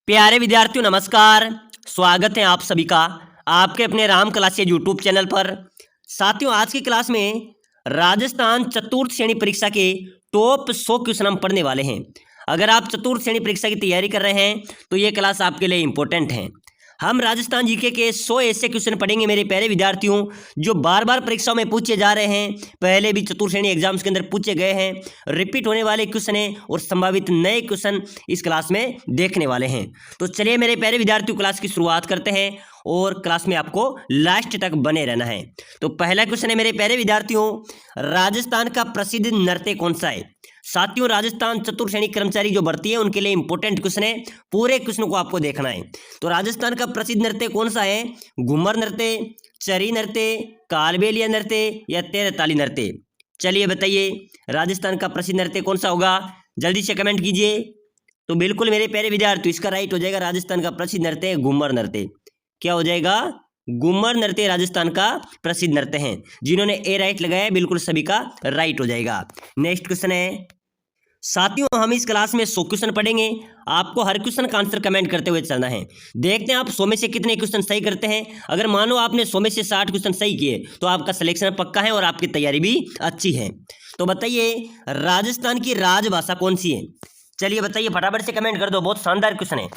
प्यारे विद्यार्थियों नमस्कार। स्वागत है आप सभी का आपके अपने राम क्लासेज यूट्यूब चैनल पर। साथियों आज की क्लास में राजस्थान चतुर्थ श्रेणी परीक्षा के टॉप 100 क्वेश्चन हम पढ़ने वाले हैं। अगर आप चतुर्थ श्रेणी परीक्षा की तैयारी कर रहे हैं तो ये क्लास आपके लिए इंपॉर्टेंट है। हम राजस्थान जीके के 100 ऐसे क्वेश्चन पढ़ेंगे मेरे प्यारे विद्यार्थियों जो बार बार परीक्षाओं में पूछे जा रहे हैं, पहले भी चतुर्थ श्रेणी एग्जाम्स के अंदर पूछे गए हैं, रिपीट होने वाले क्वेश्चन हैं और संभावित नए क्वेश्चन इस क्लास में देखने वाले हैं। तो चलिए मेरे प्यारे विद्यार्थियों क्लास की शुरुआत करते हैं और क्लास में आपको लास्ट तक बने रहना है। तो पहला क्वेश्चन है मेरे प्यारे विद्यार्थियों, राजस्थान का प्रसिद्ध नृत्य कौन सा है? साथियों राजस्थान चतुर्थ श्रेणी कर्मचारी जो भर्ती है उनके लिए इंपॉर्टेंट क्वेश्चन है, पूरे क्वेश्चन को आपको देखना है। तो राजस्थान का प्रसिद्ध नृत्य कौन सा है? घूमर नृत्य, चरी नृत्य, कालबेलिया नृत्य या तेरताली नृत्य? चलिए बताइए राजस्थान का प्रसिद्ध नृत्य कौन सा होगा, जल्दी से कमेंट कीजिए। तो बिल्कुल मेरे प्यारे विद्यार्थी इसका राइट हो जाएगा, राजस्थान का प्रसिद्ध नृत्य घूमर नृत्य। क्या हो जाएगा? घूमर नृत्य राजस्थान का प्रसिद्ध नृत्य है। जिन्होंने ए राइट लगाया बिल्कुल सभी का राइट हो जाएगा। नेक्स्ट क्वेश्चन है साथियों, हम इस क्लास में 100 क्वेश्चन पढ़ेंगे, आपको हर क्वेश्चन का आंसर कमेंट करते हुए चलना है। देखते हैं आप 100 में से कितने क्वेश्चन सही करते हैं। अगर मानो आपने 100 में से 60 क्वेश्चन सही किए तो आपका सिलेक्शन पक्का है और आपकी तैयारी भी अच्छी है। तो बताइए राजस्थान की राजभाषा कौन सी है? चलिए बताइए फटाफट से कमेंट कर दो, बहुत शानदार क्वेश्चन है।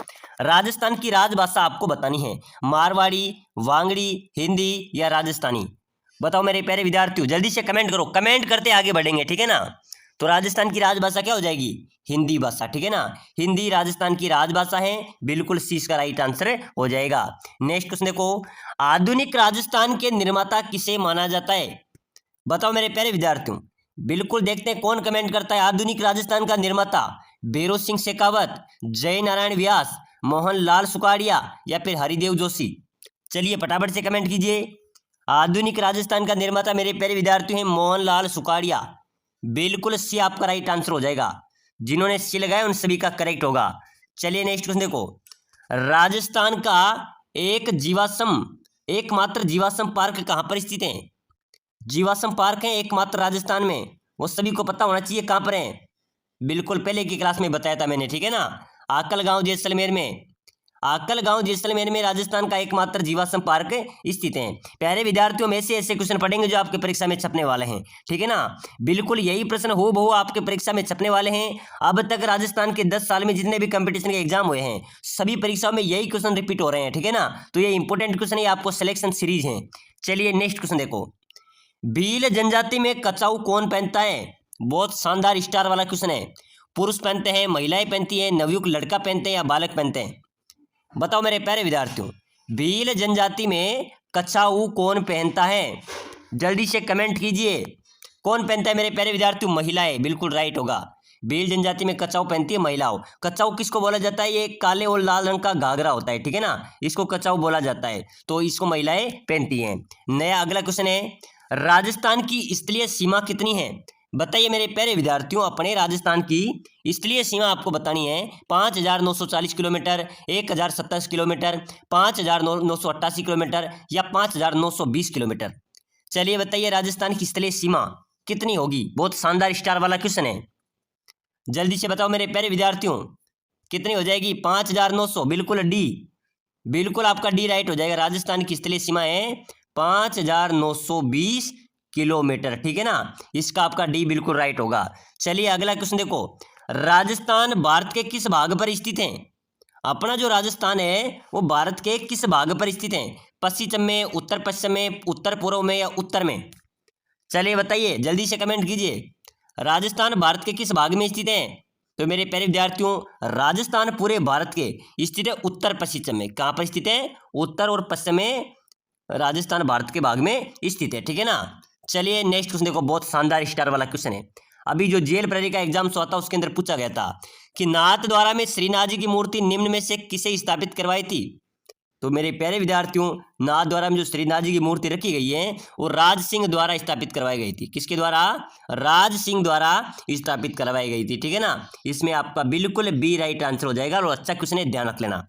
राजस्थान की राजभाषा आपको बतानी है, मारवाड़ी, वांगड़ी, हिंदी या राजस्थानी? बताओ मेरे प्यारे विद्यार्थियों जल्दी से कमेंट करो, कमेंट करते आगे बढ़ेंगे, ठीक है ना। तो राजस्थान की राजभाषा क्या हो जाएगी? हिंदी भाषा, ठीक है ना। हिंदी राजस्थान की राजभाषा है, बिल्कुल सी इसका राइट आंसर हो जाएगा। नेक्स्ट क्वेश्चन देखो, आधुनिक राजस्थान के निर्माता किसे माना जाता है? बताओ मेरे प्यारे विद्यार्थियों, बिल्कुल देखते हैं कौन कमेंट करता है। आधुनिक राजस्थान का निर्माता बेरोज सिंह शेखावत, जय नारायण व्यास, मोहन लाल सुखाड़िया या फिर हरिदेव जोशी? चलिए फटाफट से कमेंट कीजिए। आधुनिक राजस्थान का निर्माता मेरे प्यारे विद्यार्थियों हैं मोहन लाल सुखाड़िया, बिल्कुल सी आपका राइट आंसर हो जाएगा। जिन्होंने सी लगाया उन सभी का करेक्ट होगा। चलिए नेक्स्ट क्वेश्चन देखो, राजस्थान का एकमात्र जीवाश्म पार्क कहाँ पर स्थित है? जीवाश्म पार्क है एकमात्र राजस्थान में, वो सभी को पता होना चाहिए कहाँ पर है। बिल्कुल पहले की क्लास में बताया था मैंने, ठीक है ना। आकल गांव जैसलमेर में, आकल गांव जैसलमेर में राजस्थान का एकमात्र जीवाश्म पार्क स्थित है। प्यारे विद्यार्थियों में से ऐसे क्वेश्चन पढ़ेंगे जो आपके परीक्षा में छपने वाले हैं, ठीक है ना। बिल्कुल यही प्रश्न हो बहु आपके परीक्षा में छपने वाले हैं। अब तक राजस्थान के 10 साल में जितने भी कंपटीशन के एग्जाम हुए हैं सभी परीक्षाओं में यही क्वेश्चन रिपीट हो रहे हैं, ठीक है ना। तो ये इंपॉर्टेंट क्वेश्चन है, आपको सिलेक्शन सीरीज है। चलिए नेक्स्ट क्वेश्चन देखो, भील जनजाति में कचाऊ कौन पहनता है? बहुत शानदार स्टार वाला क्वेश्चन है। पुरुष पहनते हैं, महिलाएं पहनती हैं, नवयुवक लड़का पहनते हैं या बालक पहनते हैं? बताओ मेरे प्यारे विद्यार्थियों, भील जनजाति में कछाऊ कौन पहनता है? जल्दी से कमेंट कीजिए। कौन पहनता है मेरे प्यारे विद्यार्थियों? महिलाएं, बिल्कुल राइट होगा। भील जनजाति में कछाऊ पहनती है महिलाओं। कछाऊ किसको बोला जाता है? ये काले और लाल रंग का घाघरा होता है, ठीक है ना, इसको कछाऊ बोला जाता है। तो इसको महिलाएं पहनती हैं। नया अगला क्वेश्चन है, राजस्थान की स्थलीय सीमा कितनी है? बताइए मेरे प्यारे विद्यार्थियों, अपने राजस्थान की स्थलीय सीमा आपको बतानी है। 5,940 किलोमीटर, 1,027 किलोमीटर, 5,988 किलोमीटर या 5,920 किलोमीटर? चलिए बताइए राजस्थान की स्थलीय सीमा कितनी होगी? बहुत शानदार स्टार वाला क्वेश्चन है, जल्दी से बताओ मेरे प्यारे विद्यार्थियों कितनी हो जाएगी? 5,900, बिल्कुल डी, बिल्कुल आपका डी राइट हो जाएगा। राजस्थान की स्थलीय सीमा है 5,920 किलोमीटर, ठीक है ना, इसका आपका डी बिल्कुल राइट होगा। चलिए अगला क्वेश्चन देखो, राजस्थान भारत के किस भाग पर स्थित है? अपना जो राजस्थान है वो भारत के किस भाग पर स्थित है? पश्चिम में, उत्तर पश्चिम में, उत्तर पूर्व में या उत्तर में? चलिए बताइए जल्दी से कमेंट कीजिए, राजस्थान भारत के किस भाग में स्थित है? तो मेरे प्यारे विद्यार्थियों राजस्थान पूरे भारत के स्थित है उत्तर पश्चिम में। कहाँ पर स्थित है? उत्तर और पश्चिम में राजस्थान भारत के भाग में स्थित है, ठीक है ना। चलिए नेक्स्ट क्वेश्चन देखो, बहुत शानदार स्टार वाला क्वेश्चन है। अभी जो जेल प्रहरी का एग्जाम हुआ था उसके अंदर पूछा गया था कि नाथ द्वारा में श्रीनाथ जी की मूर्ति निम्न में से किसे स्थापित करवाई थी? तो मेरे प्यारे विद्यार्थियों नाथ द्वारा में जो श्रीनाथ जी की मूर्ति रखी गई है वो राज सिंह द्वारा स्थापित करवाई गई थी। किसके द्वारा? राज सिंह द्वारा स्थापित करवाई गई थी, ठीक है ना। इसमें आपका बिल्कुल बी राइट आंसर हो जाएगा और अच्छा क्वेश्चन है, ध्यान रख लेना।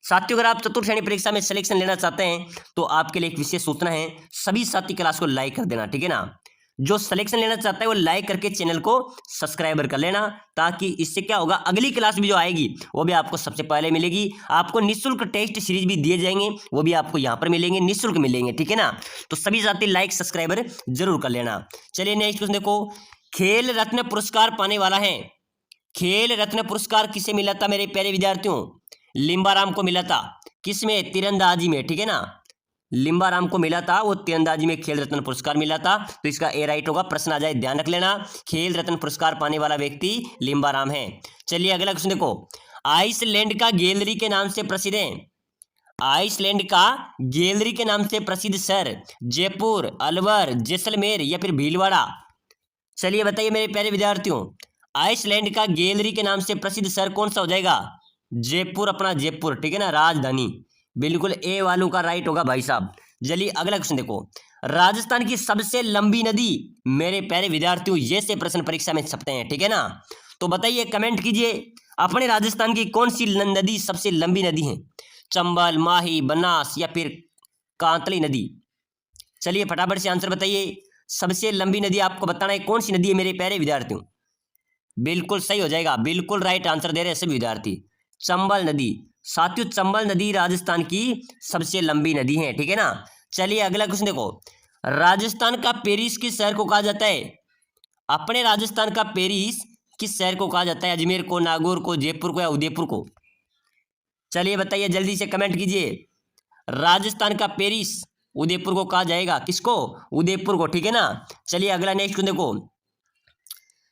साथियों अगर आप चतुर्थ श्रेणी परीक्षा में सिलेक्शन लेना चाहते हैं तो आपके लिए एक विशेष सूचना है, सभी साथी क्लास को लाइक कर देना, ठीक है ना। जो सिलेक्शन लेना चाहता है वो लाइक करके चैनल को सब्सक्राइबर कर लेना, ताकि इससे क्या होगा, अगली क्लास भी जो आएगी वो भी आपको सबसे पहले मिलेगी। आपको निःशुल्क टेस्ट सीरीज भी दिए जाएंगे, वो भी आपको यहाँ पर मिलेंगे, निःशुल्क मिलेंगे, ठीक है ना। तो सभी साथी लाइक सब्सक्राइबर जरूर कर लेना। चलिए नेक्स्ट क्वेश्चन देखो, खेल रत्न पुरस्कार पाने वाला है। खेल रत्न पुरस्कार किसे मिला था मेरे प्यारे विद्यार्थियों? लिम्बाराम को मिला था। किसमें? तीरंदाजी में, ठीक है ना। लिम्बाराम को मिला था, वो तीरंदाजी में खेल रत्न पुरस्कार मिला था। तो इसका ए राइट होगा। प्रश्न आ जाए ध्यान रख लेना, खेल रत्न पुरस्कार पाने वाला व्यक्ति लिम्बाराम है। चलिए अगला क्वेश्चन देखो, आइसलैंड का गैलरी के नाम से प्रसिद्ध है। आइसलैंड का गैलरी के नाम से प्रसिद्ध शहर जयपुर, अलवर, जैसलमेर या फिर भीलवाड़ा? चलिए बताइए मेरे प्यारे विद्यार्थियों, आइसलैंड का गैलरी के नाम से प्रसिद्ध शहर कौन सा हो जाएगा? जयपुर, अपना जयपुर, ठीक है ना, राजधानी। बिल्कुल ए वालों का राइट होगा भाई साहब। चलिए अगला क्वेश्चन देखो, राजस्थान की सबसे लंबी नदी मेरे प्यारे विद्यार्थियों, ये से प्रश्न परीक्षा में छपते हैं, ठीक है ना। तो बताइए, कमेंट कीजिए, अपने राजस्थान की कौन सी नदी सबसे लंबी नदी है? चंबल, माही, बनास या फिर कांतली नदी? चलिए फटाफट से आंसर बताइए। सबसे लंबी नदी आपको बताना है कौन सी नदी है मेरे प्यारे विद्यार्थियों। बिल्कुल सही हो जाएगा, बिल्कुल राइट आंसर दे रहे हैं सभी विद्यार्थी, चंबल नदी। साथियों चंबल नदी राजस्थान की सबसे लंबी नदी है, ठीक है ना। चलिए अगला क्वेश्चन देखो, राजस्थान का पेरिस किस शहर को कहा जाता है? अपने राजस्थान का पेरिस किस शहर को कहा जाता है? अजमेर को, नागौर को, जयपुर को या उदयपुर को? चलिए बताइए, जल्दी से कमेंट कीजिए। राजस्थान का पेरिस उदयपुर को कहा जाएगा, किसको? उदयपुर को, ठीक है ना। चलिए अगला नेक्स्ट क्वेश्चन देखो,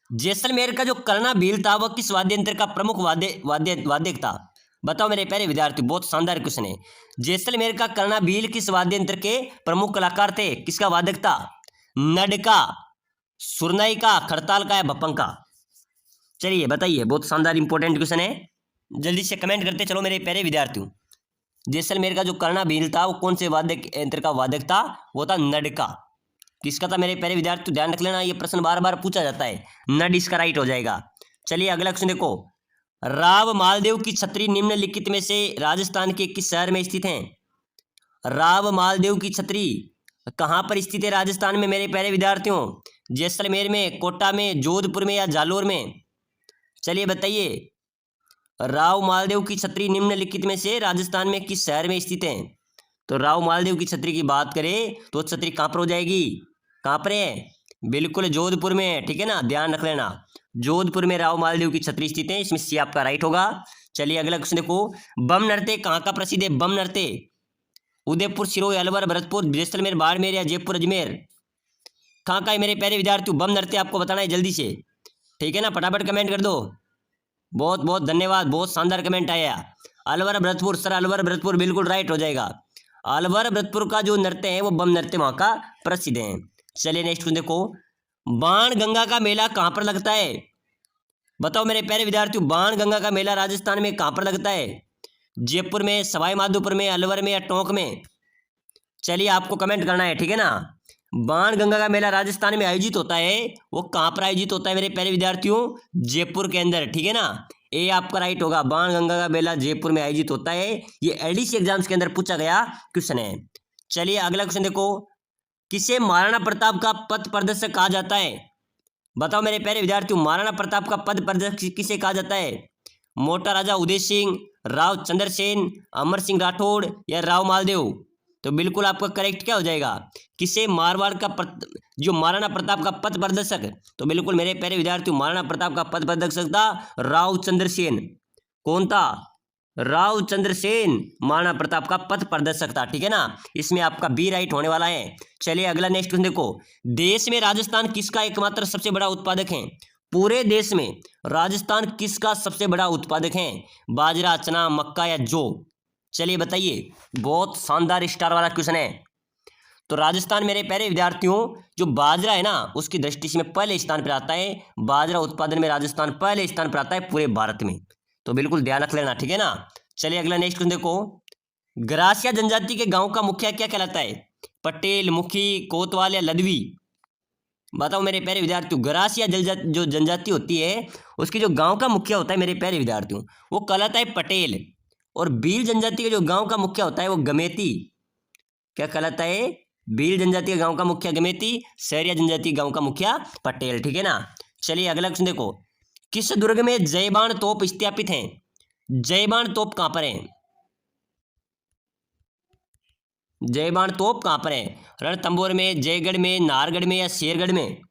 जैसलमेर का जो करना भील था वह किस वाद्य यंत्र का प्रमुख वाद्यक था? बताओ मेरे प्यारे विद्यार्थी, बहुत शानदार क्वेश्चन है। जैसलमेर का करना भील किस वाद्य यंत्र के प्रमुख कलाकार थे? किसका वादक था? नडका, सुरनाई का, खड़ताल का या भपंग का? चलिए बताइए, बहुत शानदार इंपॉर्टेंट क्वेश्चन है, जल्दी से कमेंट करते चलो मेरे प्यारे विद्यार्थियों। जैसलमेर का जो करना भील था वो कौन से वाद्य यंत्र का वादक था? वो था नडका। किसका था मेरे प्यारे विद्यार्थी? ध्यान रख लेना, ये प्रश्न बार बार पूछा जाता है। नड इसका राइट हो जाएगा। चलिए अगला क्वेश्चन देखो, राव मालदेव की छतरी निम्नलिखित में से राजस्थान के किस शहर में स्थित है? राव मालदेव की छतरी कहाँ पर स्थित है राजस्थान में मेरे प्यारे विद्यार्थियों? जैसलमेर में, कोटा में, जोधपुर में या जालोर में? चलिए बताइए, राव मालदेव की छतरी निम्नलिखित में से राजस्थान में किस शहर में स्थित है? तो राव मालदेव की छतरी की बात करें तो छतरी कहाँ पर हो जाएगी? कहाँ पर है? बिल्कुल जोधपुर में है, ठीक है ना, ध्यान रख लेना, जोधपुर में राव मालदेव की छतरी स्थित है, इसमें सी आपका राइट होगा। चलिए अगला क्वेश्चन देखो, बम नृत्य कहाँ का प्रसिद्ध है? बम नृत्य उदयपुर, सिरोही, अलवर, भरतपुर, जैसलमेर, बाड़मेर या जयपुर, अजमेर? कहाँ का है मेरे प्यारे विद्यार्थियों? बम नृत्य आपको बताना है जल्दी से, ठीक है ना, फटाफट कमेंट कर दो। बहुत बहुत धन्यवाद, बहुत शानदार कमेंट आया। अलवर भरतपुर, सर अलवर भरतपुर बिल्कुल राइट हो जाएगा। अलवर भरतपुर का जो नृत्य है वो बम नृत्य वहाँ का प्रसिद्ध है। चलिए नेक्स्ट देखो, बाण गंगा का मेला कहाँ पर लगता है? बताओ मेरे प्यारे विद्यार्थियों, बाण गंगा का मेला राजस्थान में कहाँ पर लगता है? जयपुर में, सवाई माधोपुर में, अलवर में या टोंक में? चलिए आपको कमेंट करना है, ठीक है ना। बाण गंगा का मेला राजस्थान में आयोजित होता है, वो कहाँ पर आयोजित होता है मेरे प्यारे विद्यार्थियों? जयपुर के अंदर, ठीक है ना, ए आपका राइट होगा। बाण गंगा का मेला जयपुर में आयोजित होता है, ये एलडीसी एग्जाम्स के अंदर पूछा गया क्वेश्चन है। चलिए अगला क्वेश्चन देखो, किसे महाराणा प्रताप का पथ प्रदर्शक कहा जाता है? बताओ मेरे प्यारे विद्यार्थियों, महाराणा प्रताप का पद प्रदर्शक किसे कहा जाता है? मोटा राजा उदय सिंह, राव चंद्रसेन, अमर सिंह राठौड़ या राव मालदेव? तो बिल्कुल आपका करेक्ट क्या हो जाएगा? किसे मारवाड़ का जो महाराणा प्रताप का पथ प्रदर्शक, तो बिल्कुल मेरे प्यारे विद्यार्थियों महाराणा प्रताप का पथ प्रदर्शक था राव चंद्रसेन। कौन था? राव चंद्रसेन महाराणा प्रताप का पथ प्रदर्शक था, ठीक है ना, इसमें आपका बी राइट होने वाला है। चलिए अगला नेक्स्ट क्वेश्चन देखो, देश में राजस्थान किसका एकमात्र सबसे बड़ा उत्पादक है? पूरे देश में राजस्थान किसका सबसे बड़ा उत्पादक है? बाजरा, चना, मक्का या जौ? चलिए बताइए, बहुत शानदार स्टार वाला क्वेश्चन है। तो राजस्थान मेरे प्यारे विद्यार्थियों जो बाजरा है ना उसकी दृष्टि से में पहले स्थान पर आता है, बाजरा उत्पादन में राजस्थान पहले स्थान पर आता है पूरे भारत में, तो बिल्कुल ध्यान रख लेना, ठीक है ना। चलिए अगला नेक्स्ट क्वेश्चन देखो, ग्रासिया जनजाति के गांव का मुखिया क्या कहलाता है? पटेल, मुखी, कोतवाल या लदवी? बताओ मेरे प्यारे विद्यार्थियों, ग्रासिया जो जनजाति होती है उसके जो गांव का मुखिया होता है मेरे प्यारे विद्यार्थियों वो कहलाता है पटेल, और भील जनजाति के जो गांव का मुखिया होता है वो गमेती क्या कहलाता है? भील जनजातीय गांव का मुखिया गमेती, सहरिया जनजातीय गांव का मुखिया पटेल, ठीक है ना। चलिए अगला क्वेश्चन देखो, किस दुर्ग में जयबाण तोप स्थापित हैं? जयबाण तोप कहां पर है? जयबाण तोप कहां पर है? रणथंभौर में, जयगढ़ में, नाहरगढ़ में या शेरगढ़ में?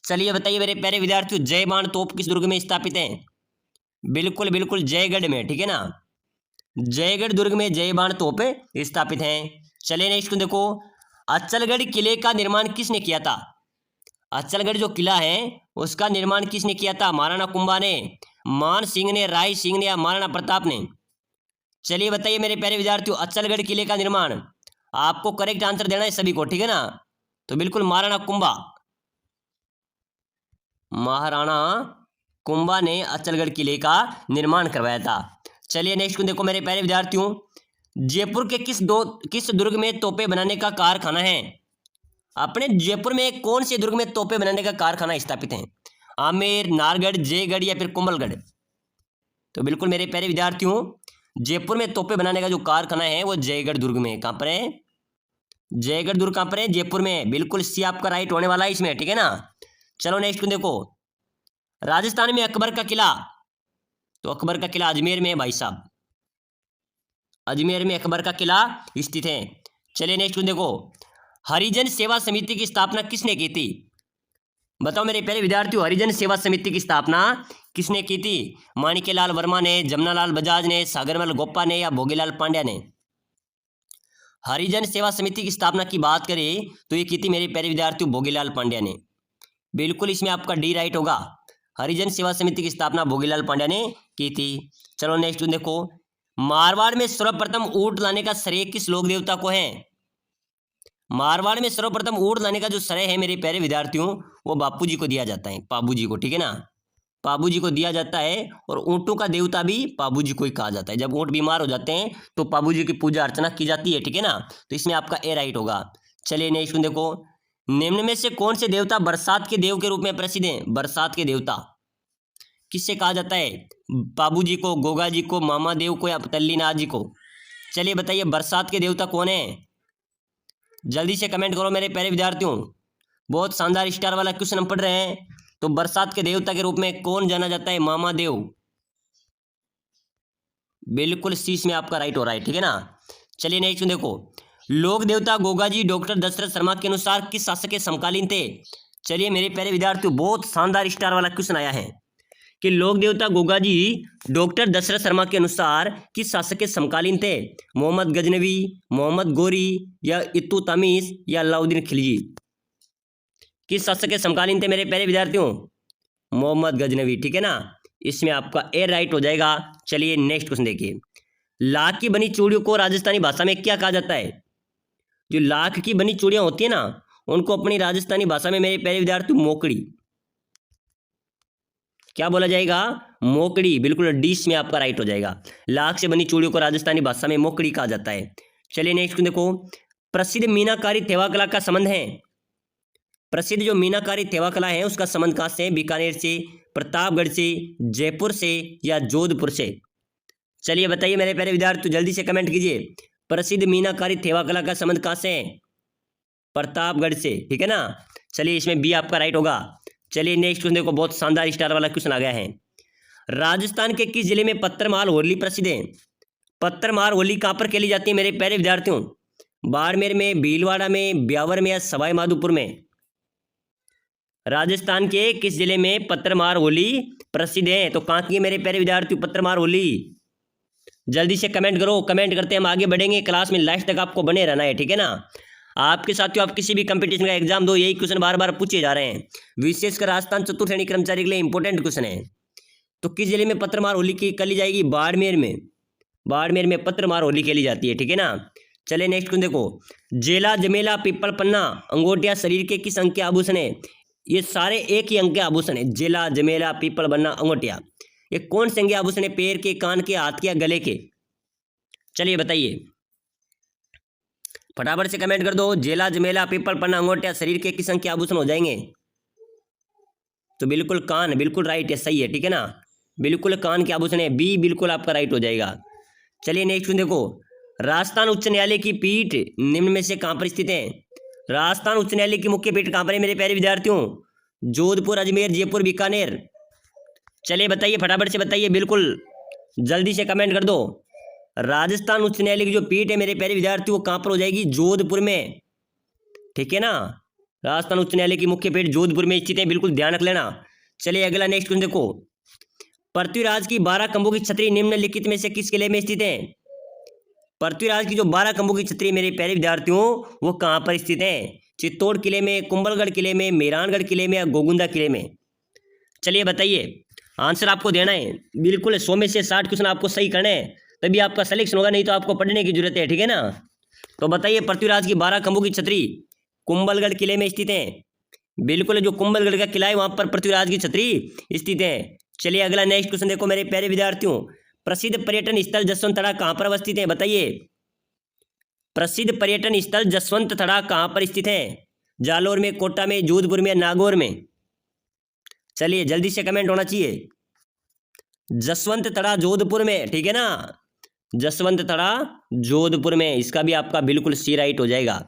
चलिए बताइए मेरे प्यारे विद्यार्थियों, जयबाण तोप किस दुर्ग में स्थापित है? बिल्कुल बिल्कुल जयगढ़ में, ठीक है ना। जयगढ़ दुर्ग में जयबाण तोप स्थापित हैं। चलिए नेक्स्ट देखो, अचलगढ़ किले का निर्माण किसने किया था? अचलगढ़ जो किला है उसका निर्माण किसने किया था? महाराणा कुंभा ने, मान सिंह ने, राय सिंह ने या महाराणा प्रताप ने? चलिए बताइए मेरे प्यारे विद्यार्थियों, अचलगढ़ किले का निर्माण, आपको करेक्ट आंसर देना है सभी को, ठीक है ना। तो बिल्कुल महाराणा कुंभा, महाराणा कुंभा ने अचलगढ़ किले का निर्माण करवाया था। चलिए नेक्स्ट देखो मेरे प्यारे विद्यार्थियों, जयपुर के किस दुर्ग में तोपे बनाने का कारखाना है? अपने जयपुर में कौन से दुर्ग में तोपे बनाने का कारखाना स्थापित है? आमेर, नाहरगढ़, जयगढ़ या फिर कुंभलगढ़? तो बिल्कुल मेरे प्यारे विद्यार्थियों, जयपुर में तोपे बनाने का जो कारखाना है वो जयगढ़ दुर्ग में। कहां पर है? जयगढ़ दुर्ग कहां पर है? जयपुर में। बिल्कुल सी आपका राइट होने वाला है इसमें, ठीक है ना। चलो नेक्स्ट देखो, राजस्थान में अकबर का किला, तो अकबर का किला अजमेर में है भाई साहब, अजमेर में अकबर का किला स्थित है। चलिए नेक्स्ट देखो, हरिजन सेवा समिति की स्थापना किसने की थी? बताओ मेरे प्यारे विद्यार्थियों, हरिजन सेवा समिति की स्थापना किसने की थी? माणिक्यलाल वर्मा ने, जमनालाल बजाज ने, सागरमल गोप्पा ने या भोगीलाल पांड्या ने? हरिजन सेवा समिति की स्थापना की बात करें तो ये की थी मेरे प्यारे विद्यार्थियों भोगीलाल पांड्या ने। बिल्कुल इसमें आपका डी राइट होगा, हरिजन सेवा समिति की स्थापना भोगीलाल पांड्या ने की थी। चलो नेक्स्ट देखो, मारवाड़ में सर्वप्रथम ऊंट लाने का श्रेय किस लोक देवता को है? मारवाड़ में सर्वप्रथम ऊंट लाने का जो श्रेय है मेरे प्यारे विद्यार्थियों वो बापू जी को दिया जाता है, पाबू जी को, ठीक है ना। पाबू जी को दिया जाता है और ऊंटों का देवता भी पाबू जी को ही कहा जाता है। जब ऊंट बीमार हो जाते हैं तो पाबू जी की पूजा अर्चना की जाती है, ठीक है ना। तो इसमें आपका ए राइट होगा। चलिए नेक्स्ट देखो, निम्न में से कौन से देवता बरसात के देव के रूप में प्रसिद्ध हैं? बरसात के देवता किससे कहा जाता है? पाबू जी को, गोगा जी को, मामा देव को या तल्लीनाथ जी को? चलिए बताइए बरसात के देवता कौन है? जल्दी से कमेंट करो मेरे प्यारे विद्यार्थियों, बहुत शानदार स्टार वाला क्वेश्चन हम पढ़ रहे हैं। तो बरसात के देवता के रूप में कौन जाना जाता है? मामा देव। बिल्कुल सी में आपका राइट हो रहा है, ठीक है ना। चलिए नेक्स्ट देखो, लोक देवता गोगा जी डॉक्टर दशरथ शर्मा के अनुसार किस शासक के समकालीन थे? चलिए मेरे प्यारे विद्यार्थियों, बहुत शानदार स्टार वाला क्वेश्चन आया है कि लोक देवता गोगा जी डॉक्टर दशरथ शर्मा के अनुसार किस शासक के समकालीन थे? मोहम्मद गजनवी, मोहम्मद गोरी या इल्तुतमिश या अलाउद्दीन खिलजी? किस शासक के समकालीन थे मेरे प्यारे विद्यार्थियों? मोहम्मद गजनवी, ठीक है ना। इसमें आपका ए राइट हो जाएगा। चलिए नेक्स्ट क्वेश्चन देखिए, लाख की बनी चूड़ियों को राजस्थानी भाषा में क्या कहा जाता है? जो लाख की बनी चूड़ियां होती है ना उनको अपनी राजस्थानी भाषा में मेरे प्यारे विद्यार्थी मोकड़ी, क्या बोला जाएगा? मोकड़ी। बिल्कुल डी में आपका राइट हो जाएगा। लाख से बनी चूड़ियों को राजस्थानी भाषा में मोकड़ी कहा जाता है। चलिए नेक्स्ट देखो, प्रसिद्ध मीनाकारी थेवा कला का संबंध है, प्रसिद्ध जो मीनाकारी थेवा कला है उसका संबंध कहां से? बीकानेर से, प्रतापगढ़ से, जयपुर से या जोधपुर से? चलिए बताइए मेरे प्यारे विद्यार्थी, जल्दी से कमेंट कीजिए, प्रसिद्ध मीनाकारी थेवा कला का संबंध कहां से है? प्रतापगढ़ से, ठीक है ना। चलिए इसमें बी आपका राइट होगा। चलिए नेक्स्ट क्वेश्चन देखो, बहुत शानदार स्टार वाला क्वेश्चन आ गया है, राजस्थान के किस जिले में पत्थरमार होली प्रसिद्ध है? पत्थरमार होली कहां पर खेली जाती है मेरे प्यारे विद्यार्थियों? बाड़मेर में, भीलवाड़ा में, ब्यावर में या सवाई माधोपुर में? राजस्थान के किस जिले में पत्थरमार होली प्रसिद्ध है? तो कहां की है मेरे प्यारे विद्यार्थियों पत्थरमार होली? जल्दी से कमेंट करो, कमेंट करते हम आगे बढ़ेंगे। क्लास में लास्ट तक आपको बने रहना है, ठीक है ना। आपके साथियों, आप किसी भी कंपटीशन का एग्जाम दो, यही क्वेश्चन बार बार पूछे जा रहे हैं, विशेषकर राजस्थान चतुर्थ श्रेणी कर्मचारी के लिए इंपॉर्टेंट क्वेश्चन है। तो किस जिले में पत्थरमार होली की खेली जाएगी? बाड़मेर में, बाड़मेर में पत्थरमार होली खेली जाती है, ठीक है ना। चले नेक्स्ट देखो, जेला, जमेला, पीपल पन्ना, अंगोटिया शरीर के किस अंग के आभूषण है? ये सारे एक ही अंग के आभूषण है, जेला, जमेला, पीपल पन्ना, अंगोटिया। ये कौन से अंग के आभूषण है? पैर के, कान के, हाथ के या गले के? चलिए बताइए, फटाफट से कमेंट कर दो। जेला, जमेला, पीपल पन्ना, अंगोटिया शरीर के किस अंग के आभूषण हो जाएंगे? तो बिल्कुल कान, बिल्कुल राइट है, सही है, ठीक है ना। बिल्कुल कान के आभूषण है, बी बिल्कुल आपका राइट हो जाएगा। चलिए नेक्स्ट देखो, राजस्थान उच्च न्यायालय की पीठ निम्न में से कहां पर स्थित है? राजस्थान उच्च न्यायालय की मुख्य पीठ कहां पर है मेरे प्यारे विद्यार्थियों? जोधपुर, अजमेर, जयपुर, बीकानेर। चलिए बताइए, फटाफट से बताइए, बिल्कुल जल्दी से कमेंट कर दो। राजस्थान उच्च न्यायालय की जो पीठ है मेरे प्यारे विद्यार्थी वो कहां पर हो जाएगी? जोधपुर में, ठीक है ना। राजस्थान उच्च न्यायालय की मुख्य पीठ जोधपुर में स्थित है, बिल्कुल ध्यान रख लेना। चलिए अगला नेक्स्ट क्वेश्चन देखो। पृथ्वीराज की 12 खंभों की छतरी निम्नलिखित में से किस किले में स्थित है? पृथ्वीराज की जो 12 खंभों की छतरी मेरे प्यारे विद्यार्थियों वो कहां पर स्थित है? चित्तौड़ किले में, कुंभलगढ़ किले में, मेहरानगढ़ किले में या गोगुंदा किले में? चलिए बताइए, आंसर आपको देना है। बिल्कुल 100 में से 60 क्वेश्चन आपको सही करने हैं, तभी आपका सिलेक्शन होगा, नहीं तो आपको पढ़ने की जरूरत है, ठीक है ना। तो बताइए, पृथ्वीराज की 12 खंभों की छतरी कुंभलगढ़ किले में स्थित है। बिल्कुल, जो कुंभलगढ़ का किला है वहां पर पृथ्वीराज की छतरी स्थित है। चलिए अगला नेक्स्ट क्वेश्चन देखो मेरे प्यारे विद्यार्थियों। प्रसिद्ध पर्यटन स्थल जसवंत तड़ा कहां पर अवस्थित है? बताइए, प्रसिद्ध पर्यटन स्थल जसवंत तड़ा कहां पर स्थित है? जालोर में, कोटा में, जोधपुर में, नागौर में? चलिए जल्दी से कमेंट होना चाहिए। जसवंत तड़ा जोधपुर में, ठीक है ना। जसवंत तड़ा जोधपुर में, इसका भी आपका बिल्कुल सी राइट हो जाएगा।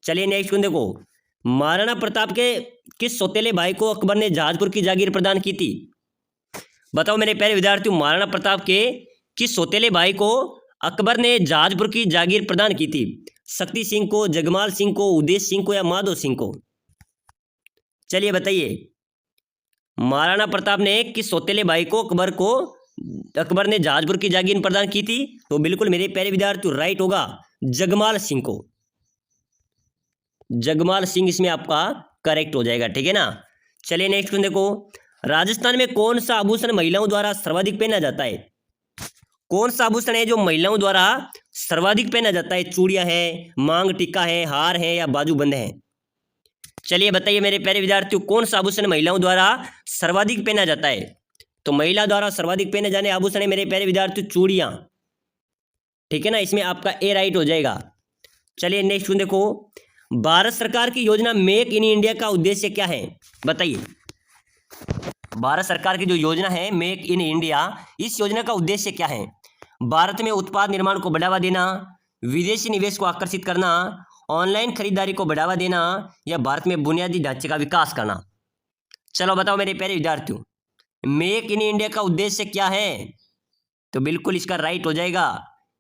चलिए नेक्स्ट क्वेश्चन देखो। महाराणा प्रताप के किस सौतेले भाई को अकबर ने जहाजपुर की जागीर प्रदान की थी? बताओ मेरे प्यारे विद्यार्थियों, महाराणा प्रताप के किस सौतेले भाई को अकबर ने जहाजपुर की जागीर प्रदान की थी? शक्ति सिंह को, जगमाल सिंह को, उदेश सिंह को या माधो सिंह को? चलिए बताइए, महाराणा प्रताप ने किस सौतेले भाई को अकबर ने जहाजपुर की जागीर प्रदान की थी? तो बिल्कुल मेरे प्यारे विद्यार्थियों राइट होगा जगमाल सिंह को। जगमाल सिंह इसमें आपका करेक्ट हो जाएगा, ठीक है ना। चलिए नेक्स्ट क्वेश्चन देखो। राजस्थान में कौन सा आभूषण महिलाओं द्वारा सर्वाधिक पहना जाता है? कौन सा आभूषण है जो महिलाओं द्वारा सर्वाधिक पहना जाता है? चूड़ियां है, मांग टीका है, हार है या बाजूबंद है? चलिए बताइए मेरे प्यारे विद्यार्थियों, कौन सा आभूषण महिलाओं द्वारा सर्वाधिक पहना जाता है? तो महिला द्वारा सर्वाधिक पहने जाने आभूषण है मेरे प्यारे विद्यार्थियों चूड़ियां, ठीक है ना। इसमें आपका ए राइट हो जाएगा। चलिए नेक्स्ट देखो। भारत सरकार की योजना मेक इन इंडिया का उद्देश्य क्या है? बताइए, भारत सरकार की जो योजना है मेक इन इंडिया, इस योजना का उद्देश्य क्या है? भारत में उत्पाद निर्माण को बढ़ावा देना, विदेशी निवेश को आकर्षित करना, ऑनलाइन खरीदारी को बढ़ावा देना या भारत में बुनियादी ढांचे का विकास करना? चलो बताओ मेरे प्यारे विद्यार्थियों, मेक इन इंडिया का उद्देश्य क्या है? तो बिल्कुल इसका राइट हो जाएगा,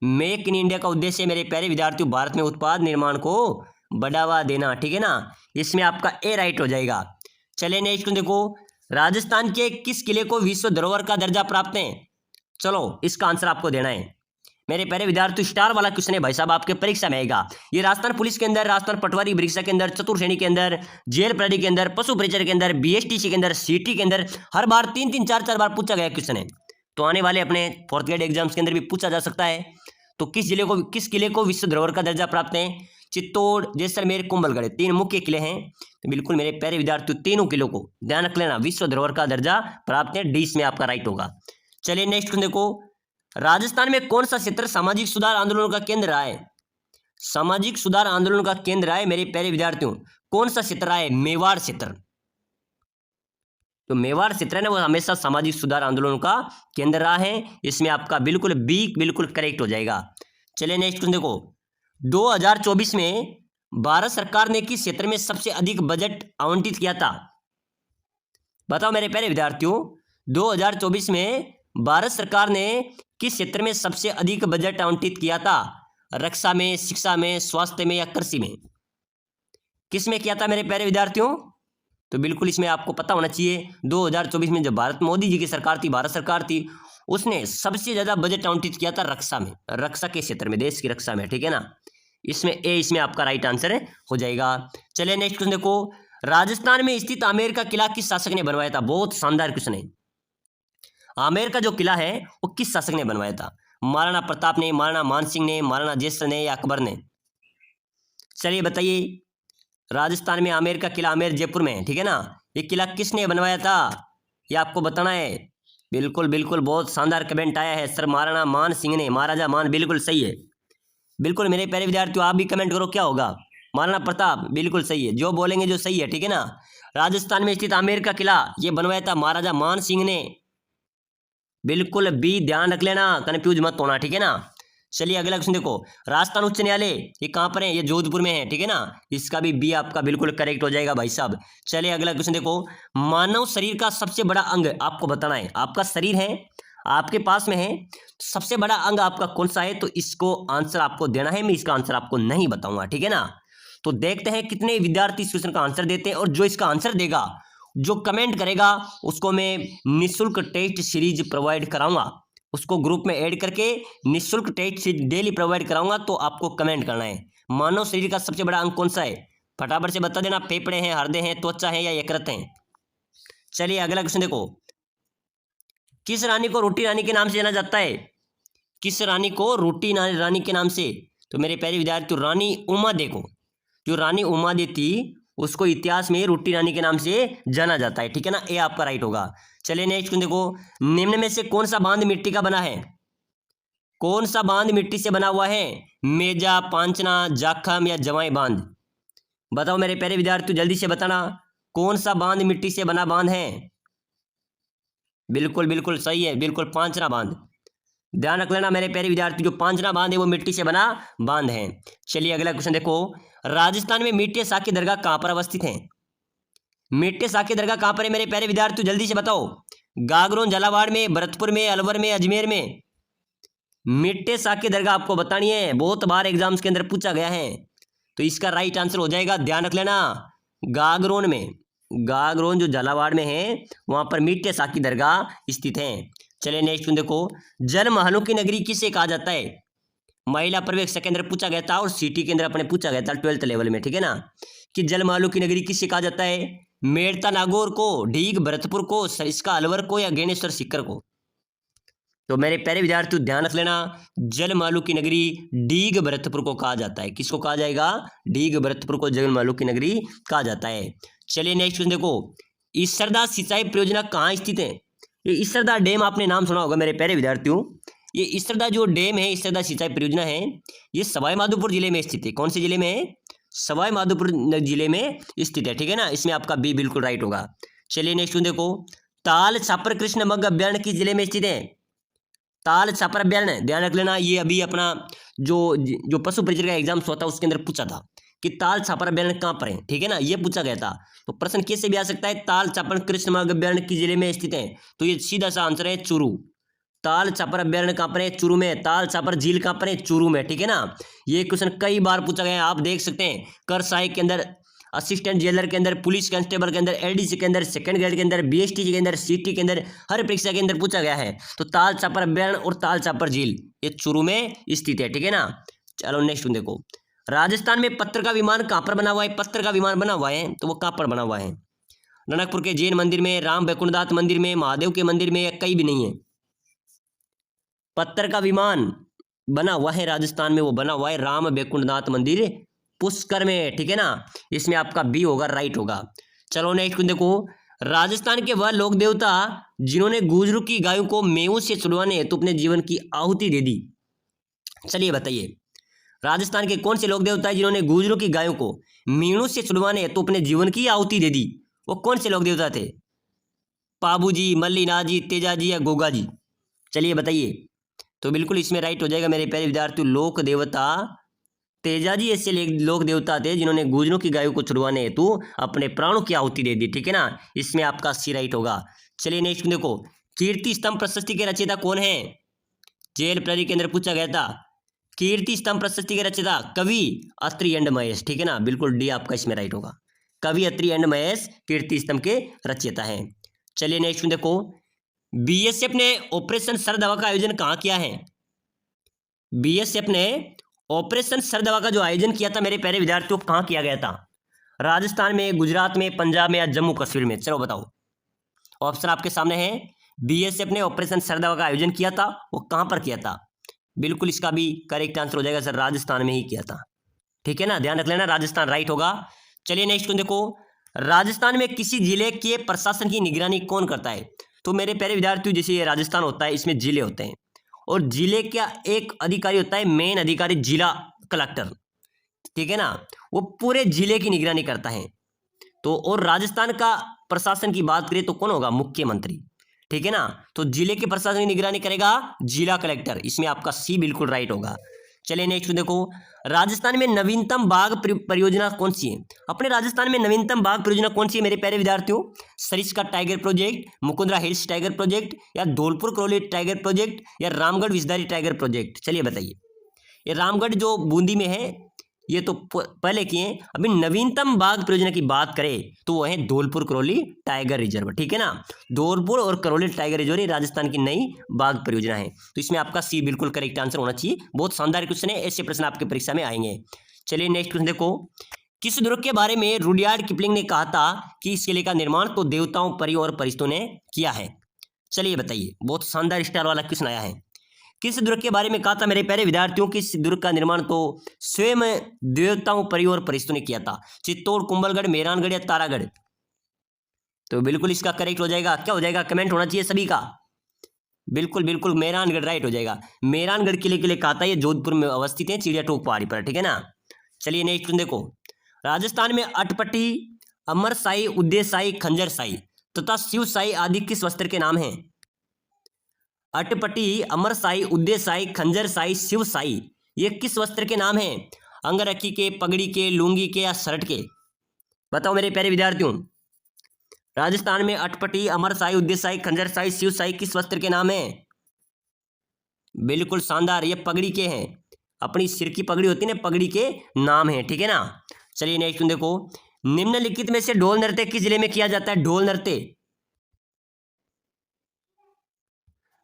मेक इन इंडिया का उद्देश्य मेरे प्यारे विद्यार्थियों भारत में उत्पाद निर्माण को बढ़ावा देना, ठीक है ना। इसमें आपका ए राइट हो जाएगा। चलिए नेक्स्ट देखो। राजस्थान के किस किले को विश्व धरोहर का दर्जा प्राप्त है? चलो इसका आंसर आपको देना है मेरे प्यारे विद्यार्थी। स्टार वाला क्वेश्चन है भाई साहब, आपके परीक्षा में आएगा। ये राजस्थान पुलिस के अंदर, राजस्थान पटवारी परीक्षा के अंदर, चतुर्थ श्रेणी के अंदर, जेल प्रहरी के अंदर, पशु परिचर के अंदर, बीएसटीसी के अंदर, सीटी के अंदर हर बार 3-3, 4-4 बार पूछा गया क्वेश्चन है। तो आने वाले अपने 4th ग्रेड एग्जाम्स के अंदर भी पूछा जा सकता है। तो किस किले को विश्व धरोहर का दर्जा प्राप्त है? चित्तौड़, जैसलमेर, कुंभलगढ़, 3 मुख्य किले हैं। तो बिल्कुल मेरे प्यारे विद्यार्थियों तीनों किलों को ध्यान रख लेना, विश्व धरोहर का दर्जा प्राप्त है, डी इसमें आपका राइट होगा। चलिए नेक्स्ट देखो। राजस्थान में कौन सा क्षेत्र सामाजिक सुधार आंदोलन का केंद्र रहा है? सामाजिक सुधार आंदोलन का केंद्र रहा है मेरे प्यारे विद्यार्थियों, कौन सा क्षेत्र रहा है? मेवाड़ क्षेत्र। तो मेवाड़ क्षेत्र है ना, वो हमेशा सामाजिक सुधार आंदोलन का केंद्र रहा है। इसमें आपका बिल्कुल बी बिल्कुल करेक्ट हो जाएगा। चलिए नेक्स्ट देखो। 2024 में भारत सरकार ने किस क्षेत्र में सबसे अधिक बजट आवंटित किया था? बताओ मेरे प्यारे विद्यार्थियों, 2024 में भारत सरकार ने किस क्षेत्र में सबसे अधिक बजट आवंटित किया था? रक्षा में, शिक्षा में, स्वास्थ्य में या कृषि में? किस में किया था मेरे प्यारे विद्यार्थियों? तो बिल्कुल इसमें आपको पता होना चाहिए। 2024 में जब भारत मोदी जी की सरकार थी, भारत सरकार थी, उसने सबसे ज्यादा बजट आवंटित किया था रक्षा में, रक्षा के क्षेत्र में, देश की रक्षा में, ठीक है ना। इसमें ए इसमें आपका राइट आंसर हो जाएगा। चलिए नेक्स्ट क्वेश्चन देखो। राजस्थान में स्थित आमेर का किला किस शासक ने बनवाया था? बहुत शानदार क्वेश्चन है। आमेर का जो किला है वो किस शासक ने बनवाया था? महाराणा प्रताप ने, महाराणा मानसिंह ने, महाराणा जयसिंह ने या अकबर ने? चलिए बताइए, राजस्थान में आमेर का किला, आमेर जयपुर में, ठीक है ना, ये किला किसने बनवाया था? ये आपको बताना है। बिल्कुल बिल्कुल बहुत शानदार कमेंट आया है सर, महाराणा मान सिंह ने, महाराजा मान, बिल्कुल सही है। बिल्कुल मेरे प्यारे विद्यार्थियों आप भी कमेंट करो क्या होगा? महाराणा प्रताप, बिल्कुल सही है, जो बोलेंगे जो सही है, ठीक है ना। राजस्थान में स्थित आमेर का किला ये बनवाया था महाराजा मान सिंह ने, बिल्कुल बी ध्यान रख लेना, कंफ्यूज मत होना, ठीक है ना। चलिए अगला क्वेश्चन देखो, राजस्थान उच्च न्यायालय ये कहाँ पर है? ये जोधपुर में है, ठीक है ना। इसका भी बी आपका बिल्कुल करेक्ट हो जाएगा भाई साहब। चलिए अगला क्वेश्चन देखो, मानव शरीर का सबसे बड़ा अंग आपको बताना है। आपका शरीर है, आपके पास में है, सबसे बड़ा अंग आपका कौन सा है? तो इसको आंसर आपको देना है, मैं इसका आंसर आपको नहीं बताऊंगा, ठीक है ना। तो देखते हैं कितने विद्यार्थी इस क्वेश्चन का आंसर देते हैं, और जो इसका आंसर देगा, जो कमेंट करेगा, उसको मैं निःशुल्क टेस्ट सीरीज प्रोवाइड कराऊंगा। उसको ग्रुप में ऐड करके निःशुल्क टेस्ट सीरीज डेली प्रोवाइड कराऊंगा। तो आपको कमेंट करना है मानव शरीर का सबसे बड़ा अंग कौन सा है, फटाफट से बता देना। फेफड़े हैं, हृदय हैं, त्वचा है या यकृत हैं। चलिए अगला क्वेश्चन देखो, किस रानी को रोटी रानी के नाम से जाना जाता है? किस रानी को रोटी रानी के नाम से? तो मेरे प्यारे विद्यार्थी, रानी उमादे को, जो रानी उमादे थी उसको इतिहास में रोटी रानी के नाम से जाना जाता है, ठीक है ना। ये आपका राइट होगा। चलिए नेक्स्ट क्वेश्चन देखो, निम्न में से कौन सा बांध मिट्टी का बना है? कौन सा बांध मिट्टी से बना हुआ है? मेजा, पांचना, जाखम या जवाई बांध? बताओ मेरे प्यारे विद्यार्थी, जल्दी से बताना, कौन सा बांध मिट्टी से बना बांध है? बिल्कुल बिल्कुल सही है, बिल्कुल पांचना बांध। ध्यान रख लेना मेरे प्यारे विद्यार्थी, जो पांचना बांध है वो मिट्टी से बना बांध है। चलिए अगला क्वेश्चन देखो, राजस्थान में मीठे साख की दरगाह कहां पर अवस्थित है? मीठे साख की दरगाह कहां पर है मेरे प्यारे विद्यार्थी, जल्दी से बताओ। गागरोन, झालावाड़ में, भरतपुर में, अलवर में, अजमेर में? मीठे साख की दरगाह आपको बतानी है, बहुत बार एग्जाम्स के अंदर पूछा गया है। तो इसका राइट आंसर हो जाएगा, ध्यान रख लेना, गागरोन में। गागरोन जो झालावाड़ में है वहां पर मीठे साख की दरगाह स्थित है। चलिए नेक्स्ट देखो, जल महलों की नगरी किसे कहा जाता है? महिला प्रवेश के अंदर पूछा गया था और सिटी के अंदर अपने पूछा गया था 12th लेवल में, ठीक है ना, कि जल महलों की नगरी किसे कहा जाता है? मेड़ता नागौर को, ढीग भरतपुर को, इसका अलवर को या ज्ञानेश्वर सीकर को? तो मेरे प्यारे विद्यार्थियों ध्यान रख लेना, जल महलों की नगरी ढीग भरतपुर को कहा जाता है। किसको कहा जाएगा? ढीग भरतपुर को जल महलों की नगरी कहा जाता है। चलिए नेक्स्ट क्वेश्चन देखो, ईसरदा सिंचाई परियोजना कहाँ स्थित है? ये ईसरदा डैम आपने नाम सुना होगा मेरे प्यारे विद्यार्थियों। ये ईसरदा जो डैम है, ईसरदा सिंचाई परियोजना है, ये सवाई माधोपुर जिले में स्थित है। कौन से जिले में है? सवाई माधोपुर जिले में स्थित है, ठीक है ना। इसमें आपका बी बिल्कुल राइट होगा। चलिए नेक्स्ट देखो, ताल छापर कृष्ण मृग अभ्यारण्य किस जिले में स्थित है? ताल छापर अभ्यारण्य, ध्यान रख लेना, ये अभी अपना जो पशु परिचर का एग्जाम हुआ था उसके अंदर पूछा था कि ताल छापर अभ्यारण्य कहाँ पर है, ठीक है ना, ये पूछा गया था। तो प्रश्न कैसे भी आ सकता है, ताल छापर कृष्ण मृग अभ्यारण्य किस जिले में स्थित है? तो ये सीधा सा आंसर है चूरू। ताल छापर अभ्यारण्य कहाँ पर है? चूरू में। ताल छापर झील कहाँ पर है? चूरू में, ठीक है ना। ये क्वेश्चन कई बार पूछा गया है, आप देख सकते हैं, कर सहायक के अंदर, असिस्टेंट जेलर के अंदर, पुलिस कांस्टेबल के अंदर, एलडीसी के अंदर, सेकंड ग्रेड के अंदर, बीएसटी के अंदर, सीटी के अंदर, हर परीक्षा के अंदर पूछा गया है। तो ताल छापर अभ्यारण्य और ताल छापर झील ये चूरू में स्थित है, ठीक है ना। चलो नेक्स्ट देखो, राजस्थान में पत्थर का विमान कहाँ पर बना हुआ है? पत्थर का विमान बना हुआ है, तो वो कहाँ पर बना हुआ है? रनकपुर के जैन मंदिर में, राम बैकुंठनाथ मंदिर में, महादेव के मंदिर में, या कहीं भी नहीं है? पत्थर का विमान बना हुआ है राजस्थान में, वो बना हुआ है राम बैकुंठनाथ मंदिर पुष्कर में, ठीक है ना। इसमें आपका बी होगा, राइट होगा। चलो नेक्स्ट देखो, राजस्थान के वह लोक देवता जिन्होंने गुजरू की गायों को मेऊ से छुड़वाने हेतु अपने जीवन की आहुति दे दी। चलिए बताइए, राजस्थान के कौन से लोक देवता है जिन्होंने गुजरू की गायों को मेणु से छुड़वाने हेतु अपने जीवन की आहुति दे दी? वो कौन से लोक देवता थे? पाबू जी, मल्लीनाथ जी, तेजा जी या गोगा जी? चलिए बताइए। तो बिल्कुल इसमें राइट हो जाएगा मेरे प्यारे विद्यार्थियों, लोक देवता तेजा जी ऐसे लोक देवता थे जिन्होंने गुजरों की गायों को छुड़वाने हेतु अपने प्राणों की आहुति दे दी, ठीक है ना। इसमें आपका सी राइट होगा। चलिए नेक्स्ट देखो, कीर्ति स्तंभ प्रशस्ति के रचयिता कौन है? जेल प्रहरी के अंदर पूछा गया था। कीर्ति स्तंभ प्रशस्ति के रचयिता कवि अत्रि एंड महेश, ठीक है ना, बिल्कुल डी आपका इसमें राइट होगा। कवि अत्रि एंड महेश कीर्ति स्तंभ के रचयिता हैं। चलिए नेक्स्ट देखो, बीएसएफ ने ऑपरेशन सरदवा का आयोजन कहाँ किया है? बीएसएफ ने ऑपरेशन सरदवा का जो आयोजन किया था मेरे प्यारे विद्यार्थियों, कहाँ किया गया था? राजस्थान में, गुजरात में, पंजाब में या जम्मू कश्मीर में? चलो बताओ, ऑप्शन आपके सामने है। बीएसएफ ने ऑपरेशन सरदवा का आयोजन किया था, वो कहाँ पर किया था? बिल्कुल इसका भी करेक्ट आंसर हो जाएगा सर, राजस्थान में ही किया था, ठीक है ना, ध्यान रख लेना, राजस्थान राइट होगा। चलिए नेक्स्ट देखो, राजस्थान में किसी जिले के प्रशासन की निगरानी कौन करता है? तो मेरे प्यारे विद्यार्थियों, जैसे ये राजस्थान होता है, इसमें जिले होते हैं और जिले का एक अधिकारी होता है, मेन अधिकारी, जिला कलेक्टर, ठीक है ना, वो पूरे जिले की निगरानी करता है। तो और राजस्थान का प्रशासन की बात करें तो कौन होगा? मुख्यमंत्री, ठीक है ना। तो जिले के प्रशासन की निगरानी करेगा जिला कलेक्टर, इसमें आपका सी बिल्कुल राइट होगा। चलिए नेक्स्ट देखो, राजस्थान में नवीनतम बाघ परियोजना कौन सी है? अपने राजस्थान में नवीनतम बाघ परियोजना कौन सी है मेरे प्यारे विद्यार्थियों? Sariska tiger project, Mukundra hills tiger project, या धौलपुर करौली टाइगर प्रोजेक्ट, या रामगढ़ विषधारी टाइगर प्रोजेक्ट? चलिए बताइए। ये रामगढ़ जो बूंदी में है ये तो पहले किए। अभी नवीनतम बाघ परियोजना की बात करें तो वो है धौलपुर करौली टाइगर रिजर्व, ठीक है ना। धौलपुर और करौली टाइगर रिजर्व ये राजस्थान की नई बाघ परियोजना है, तो इसमें आपका सी बिल्कुल करेक्ट आंसर होना चाहिए। बहुत शानदार क्वेश्चन है, ऐसे प्रश्न आपके परीक्षा में आएंगे। चलिए नेक्स्ट क्वेश्चन देखो, किस दुर्ग के बारे में रुडयार्ड किपलिंग ने कहा था कि इस किले का निर्माण तो देवताओं, परियों और फरिश्तों ने किया है? चलिए बताइए, बहुत शानदार स्टार वाला क्वेश्चन आया है। किस दुर्ग के बारे में कहा था मेरे प्यारे विद्यार्थियों कि इस दुर्ग का निर्माण तो स्वयं देवताओं, परियों और फरिश्तों ने किया था? चित्तौड़, कुंभलगढ़, मेहरानगढ़ या तारागढ़? तो बिल्कुल इसका करेक्ट हो जाएगा, क्या हो जाएगा? कमेंट होना चाहिए सभी का। बिल्कुल बिल्कुल मेहरानगढ़ राइट हो जाएगा। मेहरानगढ़ किले के लिए कहा था, ये जोधपुर में अवस्थित है, चिड़िया टोक पहाड़ी पर, ठीक है ना। चलिए नेक्स्ट देखो, राजस्थान में अटपटी, अमरसाई, उदयसाई, खंजरसाई तथा शिवसाई आदि किस वस्त्र के नाम हैं? अटपटी, अमरसाई, उदयसाई, खंजरसाई, शिवसाई ये किस वस्त्र के नाम हैं? अंगरखी के, पगड़ी के, लुंगी के या शर्ट के? बताओ मेरे प्यारे विद्यार्थियों, राजस्थान में अटपटी, अमरसाई, उदयसाई, खंजरसाई, शिवसाई किस वस्त्र के नाम हैं? बिल्कुल शानदार, ये पगड़ी के हैं। अपनी सिर की पगड़ी होती है ना, पगड़ी के नाम है, ठीक है ना। चलिए नेक्स्ट देखो, निम्नलिखित में से ढोल नृत्य किस जिले में किया जाता है? ढोल नृत्य,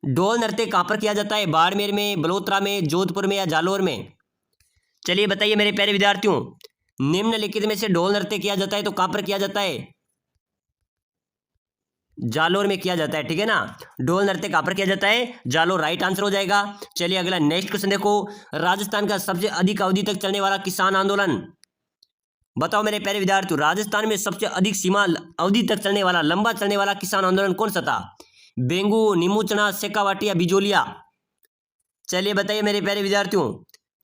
ढोल नृत्य कहां पर किया जाता है? बाड़मेर में, बलोत्रा में, जोधपुर में या जालोर में? चलिए बताइए मेरे प्यारे विद्यार्थियों, निम्नलिखित में से ढोल नृत्य किया जाता है तो कहां पर किया जाता है? जालोर में किया जाता है, ठीक है ना। ढोल नृत्य कहां पर किया जाता है? जालोर राइट आंसर हो जाएगा। चलिए अगला नेक्स्ट क्वेश्चन देखो, राजस्थान का सबसे अधिक अवधि तक चलने वाला किसान आंदोलन? बताओ मेरे प्यारे विद्यार्थियों, राजस्थान में सबसे अधिक सीमा अवधि तक चलने वाला, लंबा चलने वाला किसान आंदोलन कौन सा था? बेंगू, नीमूचना, शेखावाटी या बिजोलिया? चलिए बताइए मेरे प्यारे विद्यार्थियों,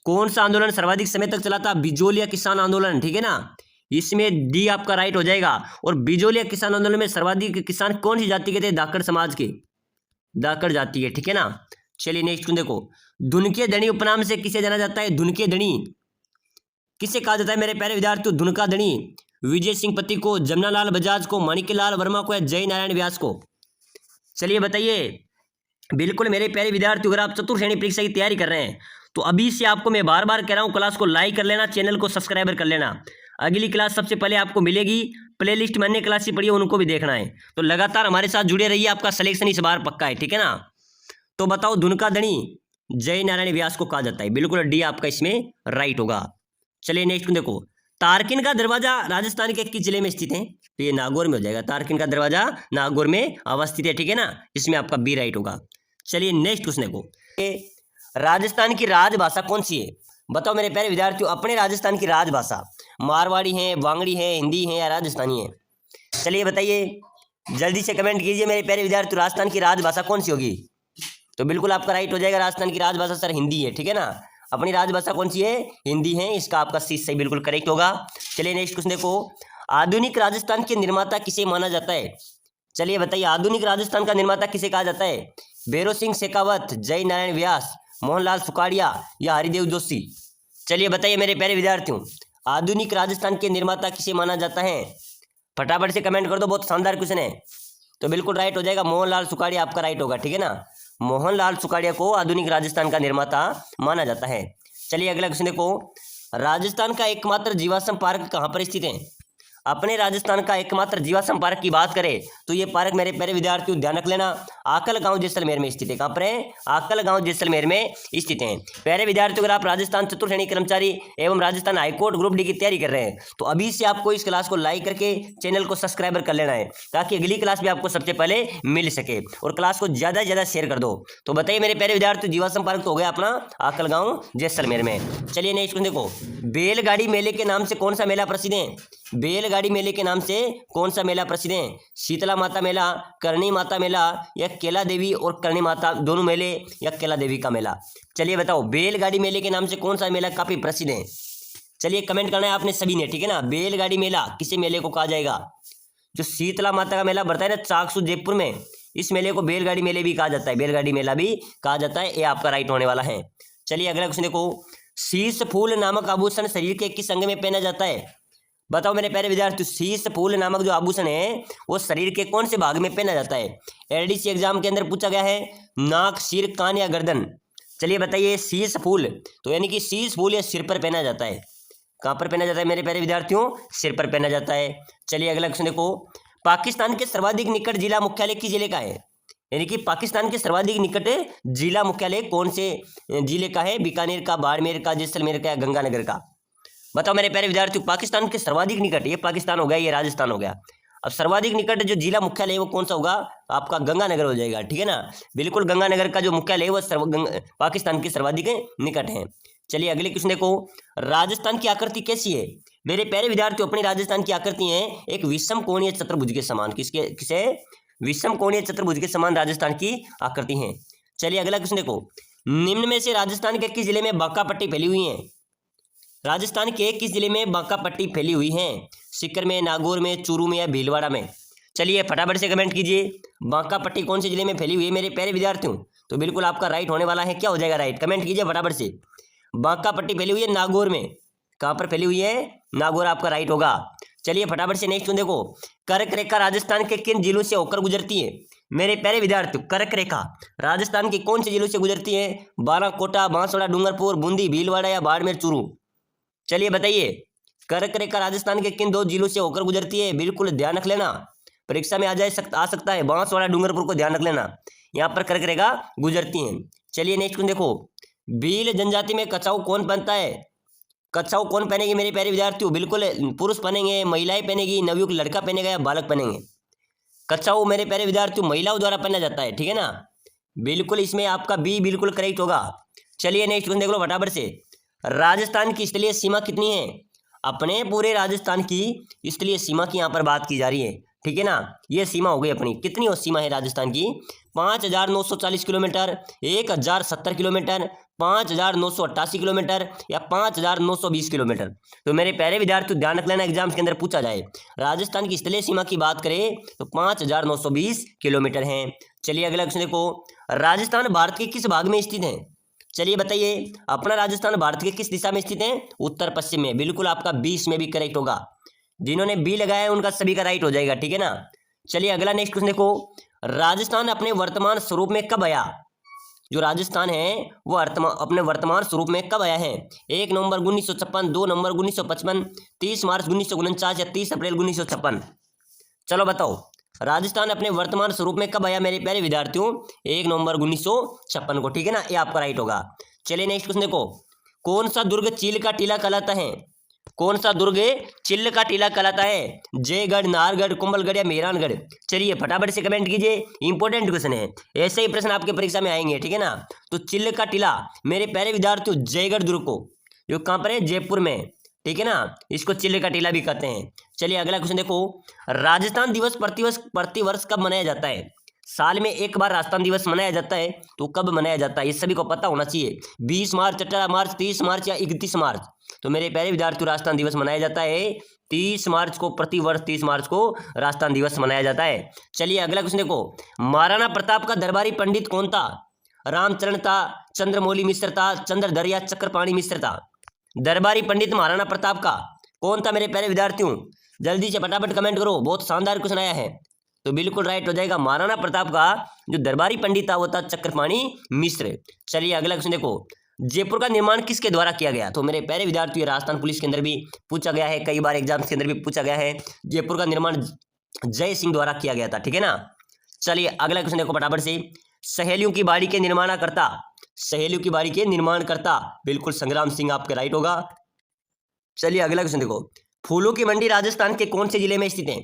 कौन सा आंदोलन सर्वाधिक समय तक चला था? बिजोलिया किसान आंदोलन, ठीक है ना। इसमें डी आपका राइट हो जाएगा। और बिजोलिया किसान आंदोलन में सर्वाधिक किसान कौन सी जाति के थे? धाकड़ समाज के, धाकड़ जाति के, ठीक है ना। चलिए नेक्स्ट देखो, धुनके धनी उपनाम से किसे जाना जाता है? धुनके धनी किसे कहा जाता है मेरे प्यारे विद्यार्थियों? धुनका धनी विजय सिंह पति को, जमनालाल बजाज को, माणिक्यलाल वर्मा को या जय नारायण व्यास को? चलिए बताइए। बिल्कुल मेरे प्यारे विद्यार्थियों, अगर आप चतुर्थ श्रेणी परीक्षा की तैयारी कर रहे हैं तो अभी से आपको मैं बार बार कह रहा हूं, क्लास को लाइक कर लेना, चैनल को सब्सक्राइबर कर लेना। अगली क्लास सबसे पहले आपको मिलेगी, प्लेलिस्ट में अन्य क्लास से पढ़ी है उनको भी देखना है, तो लगातार हमारे साथ जुड़े रहिए, आपका सिलेक्शन इस बार पक्का है, ठीक है ना। तो बताओ, धुनका धनी जय नारायण व्यास को कहा जाता है? बिल्कुल डी आपका इसमें राइट होगा। चलिए नेक्स्ट देखो, तारकिन का दरवाजा राजस्थान के किस जिले में स्थित है? तो ये नागौर में हो जाएगा। तारकिन का दरवाजा नागौर में अवस्थित है, ठीक है ना। इसमें आपका बी राइट होगा। चलिए नेक्स्ट क्वेश्चन देखो, राजस्थान की राजभाषा कौन सी है? बताओ मेरे प्यारे विद्यार्थियों, अपने राजस्थान की राजभाषा मारवाड़ी है, वांगड़ी है, हिंदी है या राजस्थानी है? चलिए बताइए, जल्दी से कमेंट कीजिए मेरे प्यारे विद्यार्थियों, राजस्थान की राजभाषा कौन सी होगी? तो बिल्कुल आपका राइट हो जाएगा, राजस्थान की राजभाषा सर हिंदी है, ठीक है ना। अपनी राजभाषा कौन सी है? हिंदी है, इसका आपका सी सही बिल्कुल करेक्ट होगा। चलिए नेक्स्ट क्वेश्चन देखो, आधुनिक राजस्थान के निर्माता किसे माना जाता है? चलिए बताइए, आधुनिक राजस्थान का निर्माता किसे कहा जाता है? भैरव सिंह शेखावत, जय नारायण व्यास, मोहनलाल सुखाड़िया या हरिदेव जोशी? चलिए बताइए मेरे प्यारे विद्यार्थियों, आधुनिक राजस्थान के निर्माता किसे माना जाता है? फटाफट से कमेंट कर दो, बहुत शानदार क्वेश्चन है। तो बिल्कुल राइट हो जाएगा, मोहनलाल सुखाड़िया आपका राइट होगा, ठीक है ना। मोहनलाल सुखाड़िया को आधुनिक राजस्थान का निर्माता माना जाता है। चलिए अगला क्वेश्चन देखो, राजस्थान का एकमात्र जीवाश्म पार्क कहाँ पर स्थित है? अपने राजस्थान का एकमात्र जीवाश्म पार्क की बात करें तो ये पार्क मेरे प्यारे विद्यार्थियों ध्यान रख लेना, आकल गांव जैसलमेर में स्थित है। कहां पर है? आकल गांव जैसलमेर में स्थित है। प्यारे विद्यार्थियों, अगर आप राजस्थान चतुर्थ श्रेणी कर्मचारी एवं राजस्थान हाईकोर्ट ग्रुप डी की तैयारी कर रहे हैं तो अभी से आपको इस क्लास को लाइक करके चैनल को सब्सक्राइबर कर लेना है, ताकि अगली क्लास भी आपको सबसे पहले मिल सके, और क्लास को ज्यादा से ज्यादा शेयर कर दो। तो बताइए मेरे प्यारे विद्यार्थियों, जीवाश्म पार्क तो हो गया अपना आकल गांव जैसलमेर में। चलिए नेक्स्ट देखो, बेलगाड़ी मेले के नाम से कौन सा मेला प्रसिद्ध है? बेलगाड़ी मेले के नाम से कौन सा मेला प्रसिद्ध है? शीतला माता मेला, करणी माता मेला या केला देवी और करणी माता दोनों मेले या केला देवी का मेला? चलिए बताओ, बेलगाड़ी मेले के नाम से कौन सा मेला काफी प्रसिद्ध है? चलिए कमेंट करना है आपने सभी ने, ठीक है ना। बेलगाड़ी मेला किसी मेले को कहा जाएगा? जो शीतला माता का मेला बढ़ता है ना चाकसू जयपुर में, इस मेले को बैलगाड़ी मेले भी कहा जाता है, बैलगाड़ी मेला भी कहा जाता है। ये आपका राइट होने वाला है। चलिए अगला क्वेश्चन देखो, शीश फूल नामक आभूषण शरीर के किस अंग में पहना जाता है? बताओ मेरे प्यारे विद्यार्थी, शीश फूल नामक जो आभूषण है वो शरीर के कौन से भाग में पहना जाता है? एलडीसी एग्जाम के अंदर पूछा गया है, नाक, सिर, कान या गर्दन। चलिए बताइए, शीश फूल तो यानी कि शीश फूल या सिर पर पहना जाता है। कहाँ पर पहना जाता है मेरे प्यारे विद्यार्थियों? सिर पर पहना जाता है। चलिए अगला क्वेश्चन देखो, पाकिस्तान के सर्वाधिक निकट जिला मुख्यालय किस जिले का है? यानी कि पाकिस्तान के सर्वाधिक निकट जिला मुख्यालय कौन से जिले का है? बीकानेर का, बाड़मेर का, जैसलमेर का या गंगानगर का? बताओ मेरे प्यारे विद्यार्थियों, पाकिस्तान के सर्वाधिक निकट, ये पाकिस्तान हो गया, ये राजस्थान हो गया। अब सर्वाधिक निकट जो जिला मुख्यालय है वो कौन सा होगा? आपका गंगानगर हो जाएगा, ठीक है ना। बिल्कुल गंगानगर का जो मुख्यालय है वो पाकिस्तान के सर्वाधिक निकट है। चलिए अगले क्वेश्चन देखो, राजस्थान की आकृति कैसी है? मेरे प्यारे विद्यार्थियों, अपनी राजस्थान की आकृति है एक विषम कोणीय चतुर्भुज के समान। किसे? विषम कोणीय चतुर्भुज के समान राजस्थान की आकृति है। चलिए अगला क्वेश्चन देखो, निम्न में से राजस्थान के किस जिले में बांका पट्टी फैली हुई है? राजस्थान के किस जिले में बांका पट्टी फैली हुई है? सीकर में, नागौर में, चूरू में या भीलवाड़ा में? चलिए फटाफट से कमेंट कीजिए, बांका पट्टी कौन से जिले में फैली हुई है मेरे प्यारे विद्यार्थियों? तो बिल्कुल आपका राइट होने वाला है। क्या हो जाएगा राइट? कमेंट कीजिए फटाफट से। बांका पट्टी फैली हुई है नागौर में। कहाँ पर फैली हुई है? नागौर आपका राइट होगा। चलिए फटाफट से नेक्स्ट देखो, कर्क रेखा राजस्थान के किन जिलों से होकर गुजरती है? मेरे प्यारे विद्यार्थियों, कर्क रेखा राजस्थान के कौन से जिलों से गुजरती है? बाराकोटा, बांसवाड़ा, डूंगरपुर, बूंदी, भीलवाड़ा या बाड़मेर, चूरू? चलिए बताइए, कर्क रेखा राजस्थान के किन 2 जिलों से होकर गुजरती है? बिल्कुल ध्यान रख लेना, परीक्षा में आ सकता है। बांसवाड़ा, डूंगरपुर को ध्यान रख लेना, यहाँ पर कर्क रेखा गुजरती है। चलिए नेक्स्ट देखो, भील जनजाति में कछाऊ कौन पहनता है? कछाऊ कौन पहनेगी मेरे प्यारे विद्यार्थियों? बिल्कुल पुरुष पहनेंगे, महिलाएं पहनेगी, नवयुवक लड़का पहनेगा या बालक पहनेंगे? कछाऊ मेरे प्यारे विद्यार्थियों महिलाओं द्वारा पहना जाता है, ठीक है ना। बिल्कुल इसमें आपका बी बिल्कुल करेक्ट होगा। चलिए नेक्स्ट देख लो फटाफट से, राजस्थान की स्थलीय सीमा कितनी है? अपने पूरे राजस्थान की स्थलीय सीमा की यहाँ पर बात की जा रही है, ठीक है ना। ये सीमा हो गई अपनी, कितनी और सीमा है राजस्थान की? 5,940 किलोमीटर, 1,070 किलोमीटर, 5,988 किलोमीटर या 5,920 किलोमीटर? तो मेरे प्यारे विद्यार्थियों ध्यान रख लेना, एग्जाम्स के अंदर पूछा जाए राजस्थान की स्थलीय सीमा की बात करें तो 5,920 किलोमीटर है। चलिए अगला क्वेश्चन देखो, राजस्थान भारत के किस भाग में स्थित है? चलिए बताइए, अपना राजस्थान भारत के किस दिशा में स्थित है? उत्तर पश्चिम में। बिल्कुल आपका 20 में भी करेक्ट होगा। जिन्होंने बी लगाया है उनका सभी का राइट हो जाएगा, ठीक है ना। चलिए अगला नेक्स्ट क्वेश्चन देखो, राजस्थान अपने वर्तमान स्वरूप में कब आया? जो राजस्थान है वो अपने वर्तमान स्वरूप में कब आया है? 1 नवंबर 1956, 2 नवंबर 1955, 30 मार्च 1949 या 30 अप्रैल 1956? चलो बताओ, राजस्थान अपने वर्तमान स्वरूप में कब आया मेरे प्यारे विद्यार्थियों? 1 नवंबर 1956 को, ठीक है ना, ये आपका राइट होगा। चलिए नेक्स्ट क्वेश्चन देखो, कौन सा दुर्ग चील का टीला कहलाता है? कौन सा दुर्ग चिल्ल का टीला कहलाता है? जयगढ़, नाहरगढ़, कुंभलगढ़ या मेहरानगढ़? चलिए फटाफट से कमेंट कीजिए, इंपॉर्टेंट क्वेश्चन है, ऐसे ही प्रश्न आपके परीक्षा में आएंगे, ठीक है ना। तो चिल्ल का टीला मेरे प्यारे विद्यार्थियों जयगढ़ दुर्ग को, जो कहाँ पर है? जयपुर में, ठीक है ना, इसको चिल्ल का टीला भी कहते हैं। चलिए अगला क्वेश्चन देखो, राजस्थान दिवस प्रतिवर्ष कब मनाया जाता है? साल में एक बार राजस्थान दिवस मनाया जाता है, तो कब मनाया जाता है ये सभी को पता होना चाहिए। 20 मार्च, 18 मार्च, 30 मार्च या 31 मार्च? तो मेरे प्यारे विद्यार्थियों राजस्थान दिवस मनाया जाता है 30 मार्च को, प्रतिवर्ष 30 मार्च को राजस्थान दिवस मनाया जाता है। चलिए अगला क्वेश्चन देखो, महाराणा प्रताप का दरबारी पंडित कौन था? रामचरण था, चंद्रमौली मिश्र था, चंद्रधर या चक्रपाणी मिश्र था? दरबारी पंडित महाराणा प्रताप का कौन था मेरे प्यारे विद्यार्थियों? जल्दी से फटाफट कमेंट करो, बहुत शानदार क्वेश्चन आया है। तो बिल्कुल राइट हो जाएगा, महाराणा प्रताप का जो दरबारी पंडित था वो था चक्रपाणी मिश्र। चलिए अगला क्वेश्चन देखो, जयपुर का निर्माण किसके द्वारा किया गया? तो मेरे प्यारे विद्यार्थियों राजस्थान पुलिस के अंदर भी पूछा गया है, कई बार एग्जाम्स के अंदर भी पूछा गया है, जयपुर का निर्माण जय सिंह द्वारा किया गया था, ठीक है ना। चलिए अगला क्वेश्चन देखो फटाफट से, सहेलियों की बाड़ी के निर्माणकर्ता, सहेलियों की बाड़ी के निर्माणकर्ता बिल्कुल संग्राम सिंह आपके राइट होगा। चलिए अगला क्वेश्चन देखो, फूलों की मंडी राजस्थान के कौन से जिले में स्थित है?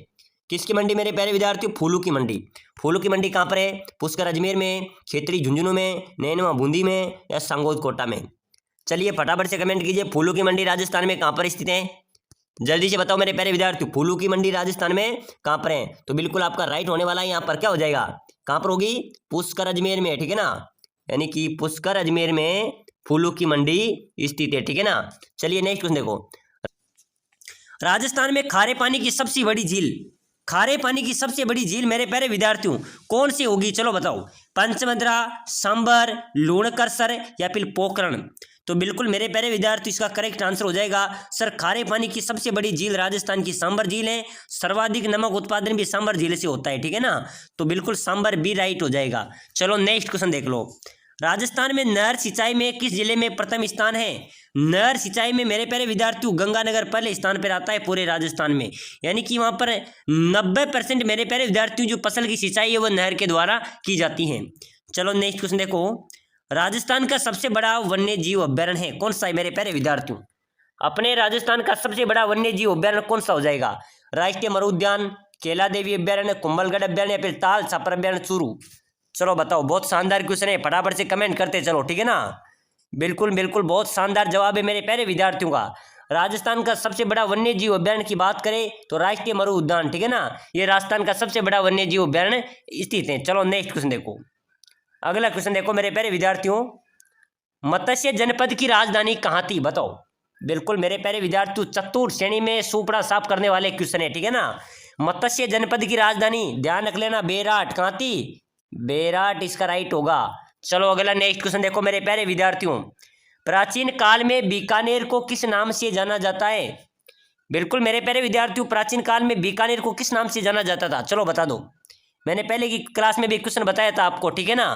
किसकी मंडी मेरे प्यारे विद्यार्थियों? फूलों की मंडी। फूलों की मंडी कहाँ पर है? पुष्कर अजमेर में, खेतड़ी झुंझुनू में, नैनवा बूंदी में या संगोद कोटा में? चलिए फटाफट से कमेंट कीजिए, फूलों की मंडी राजस्थान में कहाँ पर स्थित है? जल्दी से बताओ मेरे प्यारे विद्यार्थियों, फूलों की मंडी राजस्थान में कहाँ पर है? तो बिल्कुल आपका राइट होने वाला है, यहाँ पर क्या हो जाएगा? कहाँ पर होगी? पुष्कर अजमेर में, ठीक है ना, यानी कि पुष्कर अजमेर में फूलों की मंडी स्थित है, ठीक है ना। चलिए नेक्स्ट क्वेश्चन देखो, राजस्थान में खारे पानी की सबसे बड़ी झील खारे पानी की सबसे बड़ी झील मेरे प्यारे विद्यार्थियों कौन सी होगी, चलो बताओ। पंचमंद्रा, सांबर, लूणकरसर या फिर पोखरण। तो बिल्कुल मेरे प्यारे विद्यार्थी इसका करेक्ट आंसर हो जाएगा सर, खारे पानी की सबसे बड़ी झील राजस्थान की सांबर झील है। सर्वाधिक नमक उत्पादन भी सांबर झील से होता है, ठीक है ना। तो बिल्कुल सांबर भी राइट हो जाएगा। चलो नेक्स्ट क्वेश्चन देख लो। राजस्थान में नहर सिंचाई में किस जिले में प्रथम स्थान है। नहर सिंचाई में मेरे प्यारे विद्यार्थियों गंगानगर पहले स्थान पर आता है पूरे राजस्थान में, यानी कि वहां पर 90% मेरे प्यारे विद्यार्थियों जो फसल की सिंचाई है वो नहर के द्वारा की जाती है। चलो नेक्स्ट क्वेश्चन देखो। राजस्थान का सबसे बड़ा वन्य जीव अभ्यारण्य है कौन सा है मेरे प्यारे विद्यार्थियों। अपने राजस्थान का सबसे बड़ा वन्य जीव अभ्यारण्य कौन सा हो जाएगा। राष्ट्रीय मरु उद्यान, केला देवी अभ्यारण्य, कुंभलगढ़ अभ्यारण्य या फिर ताल छापर अभ्यारण्य चूरू। चलो बताओ, बहुत शानदार क्वेश्चन है, फटाफट से कमेंट करते चलो, ठीक है ना। बिल्कुल बिल्कुल बहुत शानदार जवाब है मेरे प्यारे विद्यार्थियों का। राजस्थान का सबसे बड़ा वन्य जीव अभ्यारण्य की बात करें तो राष्ट्रीय मरु उद्यान, ठीक है ना, ये राजस्थान का सबसे बड़ा वन्य जीव अभ्यारण्य स्थित है। चलो नेक्स्ट क्वेश्चन देखो। अगला क्वेश्चन देखो मेरे प्यारे विद्यार्थियों, मत्स्य जनपद की राजधानी कहाँ थी, बताओ। बिल्कुल मेरे प्यारे विद्यार्थियों चतुर श्रेणी में सुपड़ा साफ करने वाले क्वेश्चन है, ठीक है ना। मत्स्य जनपद की राजधानी ध्यान रख लेना बेराट, कहाँ थी, बेराट इसका राइट होगा। चलो अगला नेक्स्ट क्वेश्चन देखो मेरे प्यारे विद्यार्थियों, प्राचीन काल में बीकानेर को किस नाम से जाना जाता है। बिल्कुल मेरे प्यारे विद्यार्थियों प्राचीन काल में बीकानेर को किस नाम से जाना जाता था, चलो बता दो। मैंने पहले की क्लास में भी क्वेश्चन बताया था आपको, ठीक है ना।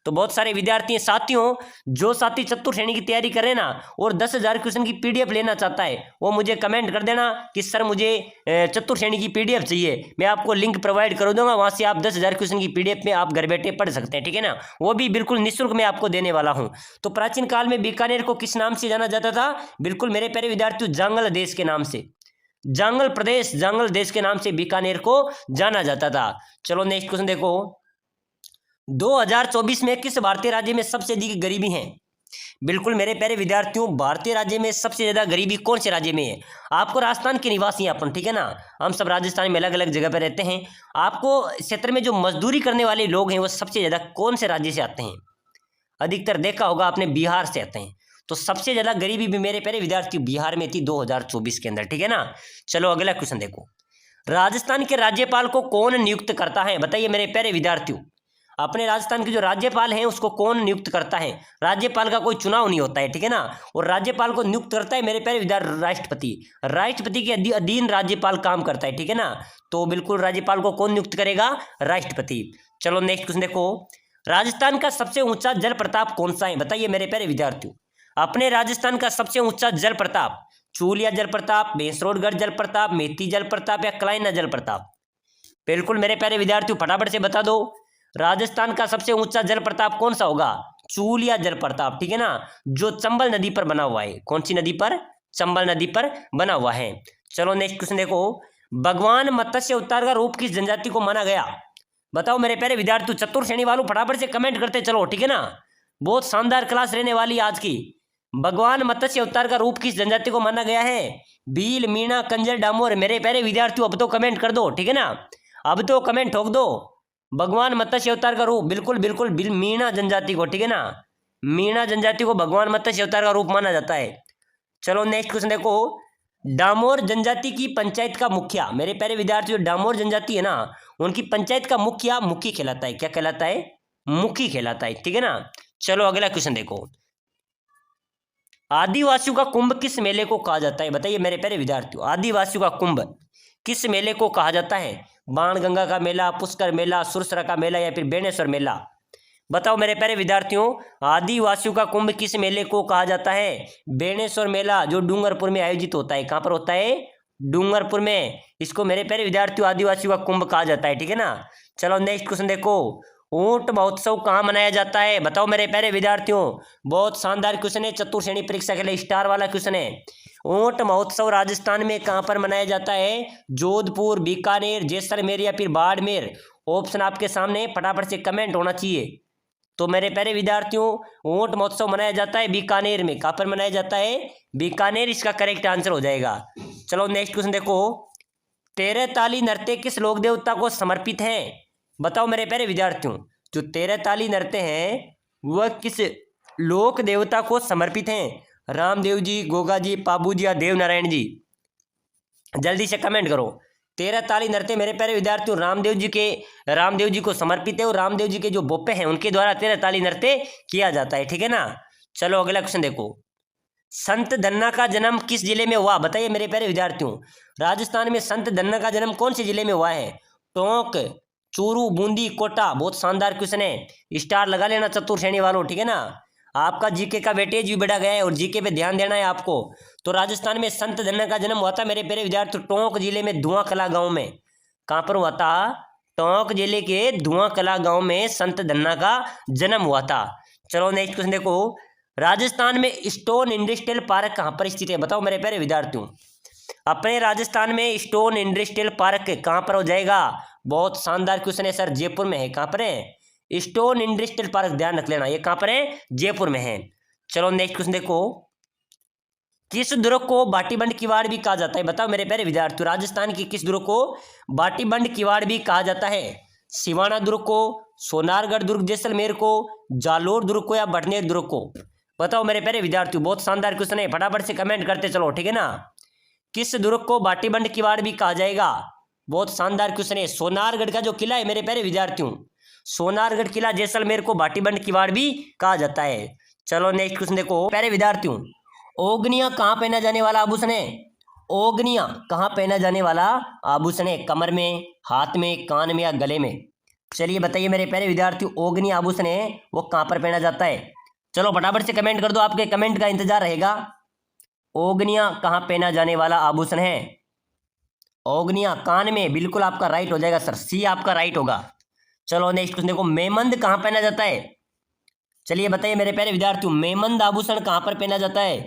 तो बहुत सारे विद्यार्थी साथियों, जो साथी चतुर श्रेणी की तैयारी करे ना और 10,000 क्वेश्चन की पीडीएफ लेना चाहता है वो मुझे कमेंट कर देना कि सर मुझे चतुर श्रेणी की पीडीएफ चाहिए, मैं आपको लिंक प्रोवाइड कर दूंगा, वहां से आप 10,000 क्वेश्चन की पीडीएफ में आप घर बैठे पढ़ सकते हैं, ठीक है ना। वो भी बिल्कुल निःशुल्क मैं आपको देने वाला हूं। तो प्राचीन काल में बीकानेर को किस नाम से जाना जाता था, बिल्कुल मेरे प्यारे विद्यार्थियों जांगल देश के नाम से, जांगल प्रदेश, जांगल देश के नाम से बीकानेर को जाना जाता था। चलो नेक्स्ट क्वेश्चन देखो, 2024 में किस भारतीय राज्य में सबसे अधिक गरीबी है। बिल्कुल मेरे प्यारे विद्यार्थियों भारतीय राज्य में सबसे ज्यादा गरीबी कौन से राज्य में है। आपको राजस्थान के निवासी हैं अपन, ठीक है ना, हम सब राजस्थान में अलग अलग जगह पर रहते हैं। आपको क्षेत्र में जो मजदूरी करने वाले लोग हैं वो सबसे ज्यादा कौन से राज्य से आते हैं, अधिकतर देखा होगा आपने बिहार से आते हैं। तो सबसे ज्यादा गरीबी भी मेरे प्यारे विद्यार्थी बिहार में थी 2024 के अंदर, ठीक है ना। चलो अगला क्वेश्चन देखो, राजस्थान के राज्यपाल को कौन नियुक्त करता है, बताइए मेरे प्यारे विद्यार्थियों। अपने राजस्थान के जो राज्यपाल हैं उसको कौन नियुक्त करता है। राज्यपाल का कोई चुनाव नहीं होता है, ठीक है ना, और राज्यपाल को नियुक्त करता है मेरे प्यारे विद्यार्थी राष्ट्रपति। राष्ट्रपति के अधीन राज्यपाल काम करता है, ठीक है ना। तो बिल्कुल राज्यपाल को कौन नियुक्त करेगा, राष्ट्रपति। चलो नेक्स्ट क्वेश्चन देखो, राजस्थान का सबसे ऊंचा जल प्रताप कौन सा है, बताइए मेरे प्यारे विद्यार्थियों। अपने राजस्थान का सबसे ऊंचा जल प्रताप चूलिया जल प्रताप, बेसरोडगढ़ जल प्रताप, मेथी जल प्रताप या कलाइना जल प्रताप। बिल्कुल मेरे प्यारे विद्यार्थियों फटाफट से बता दो, राजस्थान का सबसे ऊंचा जल प्रताप कौन सा होगा, चूलिया जल प्रताप, ठीक है ना, जो चंबल नदी पर बना हुआ है। कौन सी नदी पर, चंबल नदी पर बना हुआ है। चलो नेक्स्ट क्वेश्चन देखो, भगवान मत्स्य अवतार का रूप किस जनजाति को माना गया, बताओ मेरे प्यारे विद्यार्थी। चतुर श्रेणी वालों फटाफट से कमेंट करते चलो, ठीक है ना, बहुत शानदार क्लास रहने वाली आज की। भगवान मत्स्य अवतार का रूप किस जनजाति को माना गया है, भील, मीणा, कंजर, डामोर। मेरे प्यारे विद्यार्थियों अब तो कमेंट कर दो, ठीक है ना, अब तो कमेंट ठोक दो। भगवान मत्स्य अवतार का रूप बिल्कुल बिल्कुल मीणा जनजाति को, ठीक है ना, मीणा जनजाति को भगवान मत्स्य अवतार का रूप माना जाता है। चलो नेक्स्ट क्वेश्चन देखो, डामोर जनजाति की पंचायत का मुखिया, मेरे प्यारे विद्यार्थी जो डामोर जनजाति है ना उनकी पंचायत का मुखिया मुखी कहलाता है। क्या कहलाता है, मुखी कहलाता है, ठीक है ना। चलो अगला क्वेश्चन देखो, आदिवासियों का कुंभ किस मेले को कहा जाता है, बताइए मेरे प्यारे विद्यार्थियों। आदिवासियों का कुंभ किस मेले को कहा जाता है, बाणगंगा का मेला, पुष्कर मेला, सुरसरा का मेला या फिर बेणेश्वर मेला। बताओ मेरे प्यारे विद्यार्थियों, आदिवासियों का कुंभ किस मेले को कहा जाता है, बेणेश्वर मेला, जो डूंगरपुर में आयोजित होता है। कहाँ पर होता है, डूंगरपुर में। इसको मेरे प्यारे विद्यार्थियों आदिवासियों का कुंभ कहा जाता है, ठीक है ना। चलो नेक्स्ट क्वेश्चन देखो, ऊंट महोत्सव कहाँ मनाया जाता है, बताओ मेरे प्यारे विद्यार्थियों। बहुत शानदार क्वेश्चन है, चतुर श्रेणी परीक्षा के लिए स्टार वाला क्वेश्चन है। ऊंट महोत्सव राजस्थान में कहाँ पर मनाया जाता है, जोधपुर, बीकानेर, जैसलमेर या फिर बाड़मेर। ऑप्शन आपके सामने, फटाफट से कमेंट होना चाहिए। तो मेरे प्यारे विद्यार्थियों ऊंट महोत्सव मनाया जाता है बीकानेर में। कहाँ पर मनाया जाता है, बीकानेर इसका करेक्ट आंसर हो जाएगा। चलो नेक्स्ट क्वेश्चन देखो, तेरहताली नृत्य किस लोक देवता को समर्पित है, बताओ मेरे प्यारे विद्यार्थियों। जो तेरहताली नृत्य हैं वह किस लोक देवता को समर्पित हैं, रामदेव जी, गोगा जी, पाबू जी या देव नारायण जी। जल्दी से कमेंट करो, 13 ताली नृत्य मेरे प्यारे विद्यार्थियों रामदेव जी को समर्पित है और रामदेव जी के जो बोपे हैं उनके द्वारा 13 ताली नृत्य किया जाता है। ठीक है ना। चलो अगला क्वेश्चन देखो, संत धन्ना का जन्म किस जिले में हुआ? बताइए मेरे प्यारे विद्यार्थियों, राजस्थान में संत धन्ना का जन्म कौन से जिले में हुआ है? टोंक, चूरू, बूंदी, कोटा। बहुत शानदार क्वेश्चन है, स्टार लगा लेना चतुर श्रेणी वालों। ठीक है ना। आपका जीके का वेटेज भी बढ़ा गया है और जीके पे ध्यान देना है आपको। तो राजस्थान में संत धन्ना का जन्म हुआ था मेरे प्यारे विद्यार्थियों टोंक जिले में धुआं कला गांव में। कहां पर हुआ था? टोंक जिले के धुआं कला गांव में संत धन्ना का जन्म हुआ था। चलो नेक्स्ट क्वेश्चन देखो, राजस्थान में स्टोन इंडस्ट्रियल पार्क कहां पर स्थित है? बताओ मेरे प्यारे विद्यार्थियों, अपने राजस्थान में स्टोन इंडस्ट्रियल पार्क कहां पर हो जाएगा? बहुत शानदार क्वेश्चन है सर, जयपुर में है। कहां पर है? स्टोन इंडस्ट्रियल पार्क, ध्यान रख लेना, ये कहां पर है? जयपुर में है। चलो नेक्स्ट क्वेश्चन देखो, किस दुर्ग को बाटीबंड किवाड़ भी कहा जाता है? बताओ मेरे प्यारे विद्यार्थियों, राजस्थान की किस दुर्ग को बाटीबंड किवाड़ भी कहा जाता है? सिवाना दुर्ग को, सोनारगढ़ दुर्ग जैसलमेर को, जालोर दुर्ग को या बटनेर दुर्ग को? बताओ मेरे प्यारे विद्यार्थियों, बहुत शानदार क्वेश्चन है, फटाफट से कमेंट करते चलो। ठीक है ना। किस दुर्ग को बाटीबंड किवाड़ भी कहा जाएगा? बहुत शानदार क्वेश्चन है, सोनारगढ़ का जो किला है मेरे प्यारे विद्यार्थियों, सोनारगढ़ किला जैसलमेर को बाटीबंड किवाड़ भी कहा जाता है। चलो नेक्स्ट क्वेश्चन देखो प्यारे विद्यार्थियों, ओगनिया कहाँ पहना जाने वाला आभूषण है? ओगनिया कहाँ पहना जाने वाला आभूषण है? कमर में, हाथ में, कान में या गले में? चलिए बताइए मेरे प्यारे विद्यार्थियों, ओगनिया आभूषण है वो कहाँ पर पहना जाता है? चलो फटाफट से कमेंट कर दो, आपके कमेंट का इंतजार रहेगा। ओगनिया कहाँ पहना जाने वाला आभूषण है? ओगनिया कान में, बिल्कुल आपका राइट हो जाएगा सर, सी आपका राइट होगा। चलो नेक्स्ट क्वेश्चन देखो, मेमंद कहाँ पहना जाता है? चलिए बताइए मेरे प्यारे विद्यार्थियों, मेमंद आभूषण कहाँ पर पहना जाता है?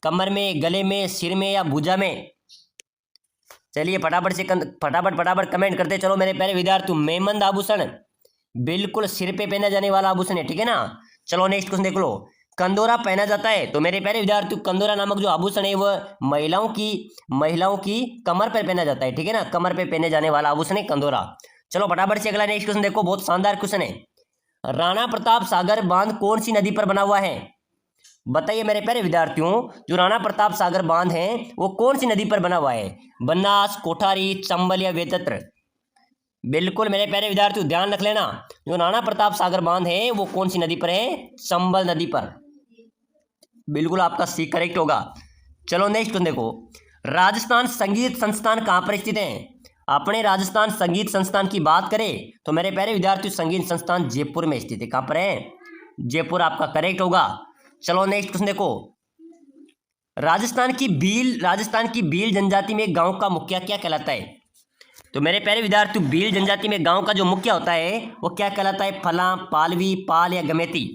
कमर में, गले में, सिर में या भुजा में? चलिए फटाफट कमेंट करते चलो मेरे प्यारे विद्यार्थियों, मेमंद आभूषण बिल्कुल सिर पे पहना जाने वाला आभूषण है। ठीक है ना। चलो नेक्स्ट क्वेश्चन देख लो, कंदोरा पहना जाता है? तो मेरे प्यारे विद्यार्थियों, कंदोरा नामक जो आभूषण है वह महिलाओं की कमर पर पहना जाता है। ठीक है ना, कमर पे पहने जाने वाला आभूषण है कंदोरा। चलो फटाफट से अगला नेक्स्ट क्वेश्चन देखो, बहुत शानदार क्वेश्चन है, राणा प्रताप सागर बांध कौन सी नदी पर बना हुआ है? बताइए मेरे प्यारे विद्यार्थियों, जो राणा प्रताप सागर बांध है वो कौन सी नदी पर बना हुआ है? बनास, कोठारी, चंबल या वेतत्र? बिल्कुल मेरे प्यारे विद्यार्थियों ध्यान रख लेना, जो राणा प्रताप सागर बांध है वो कौन सी नदी पर है? चंबल नदी पर। बिल्कुल आपका सी करेक्ट होगा। चलो नेक्स्ट क्वेश्चन देखो, राजस्थान संगीत संस्थान कहाँ पर स्थित है? अपने राजस्थान संगीत संस्थान की बात करें तो मेरे प्यारे विद्यार्थियों, संगीत संस्थान जयपुर में स्थित है। कहाँ पर है? जयपुर आपका करेक्ट होगा। चलो नेक्स्ट क्वेश्चन देखो, राजस्थान की भील जनजाति में गांव का मुखिया क्या कहलाता है? तो मेरे प्यारे विद्यार्थियों, भील जनजाति में गांव का जो मुखिया होता है वो क्या कहलाता है? फला, पालवी, पाल या गमेती?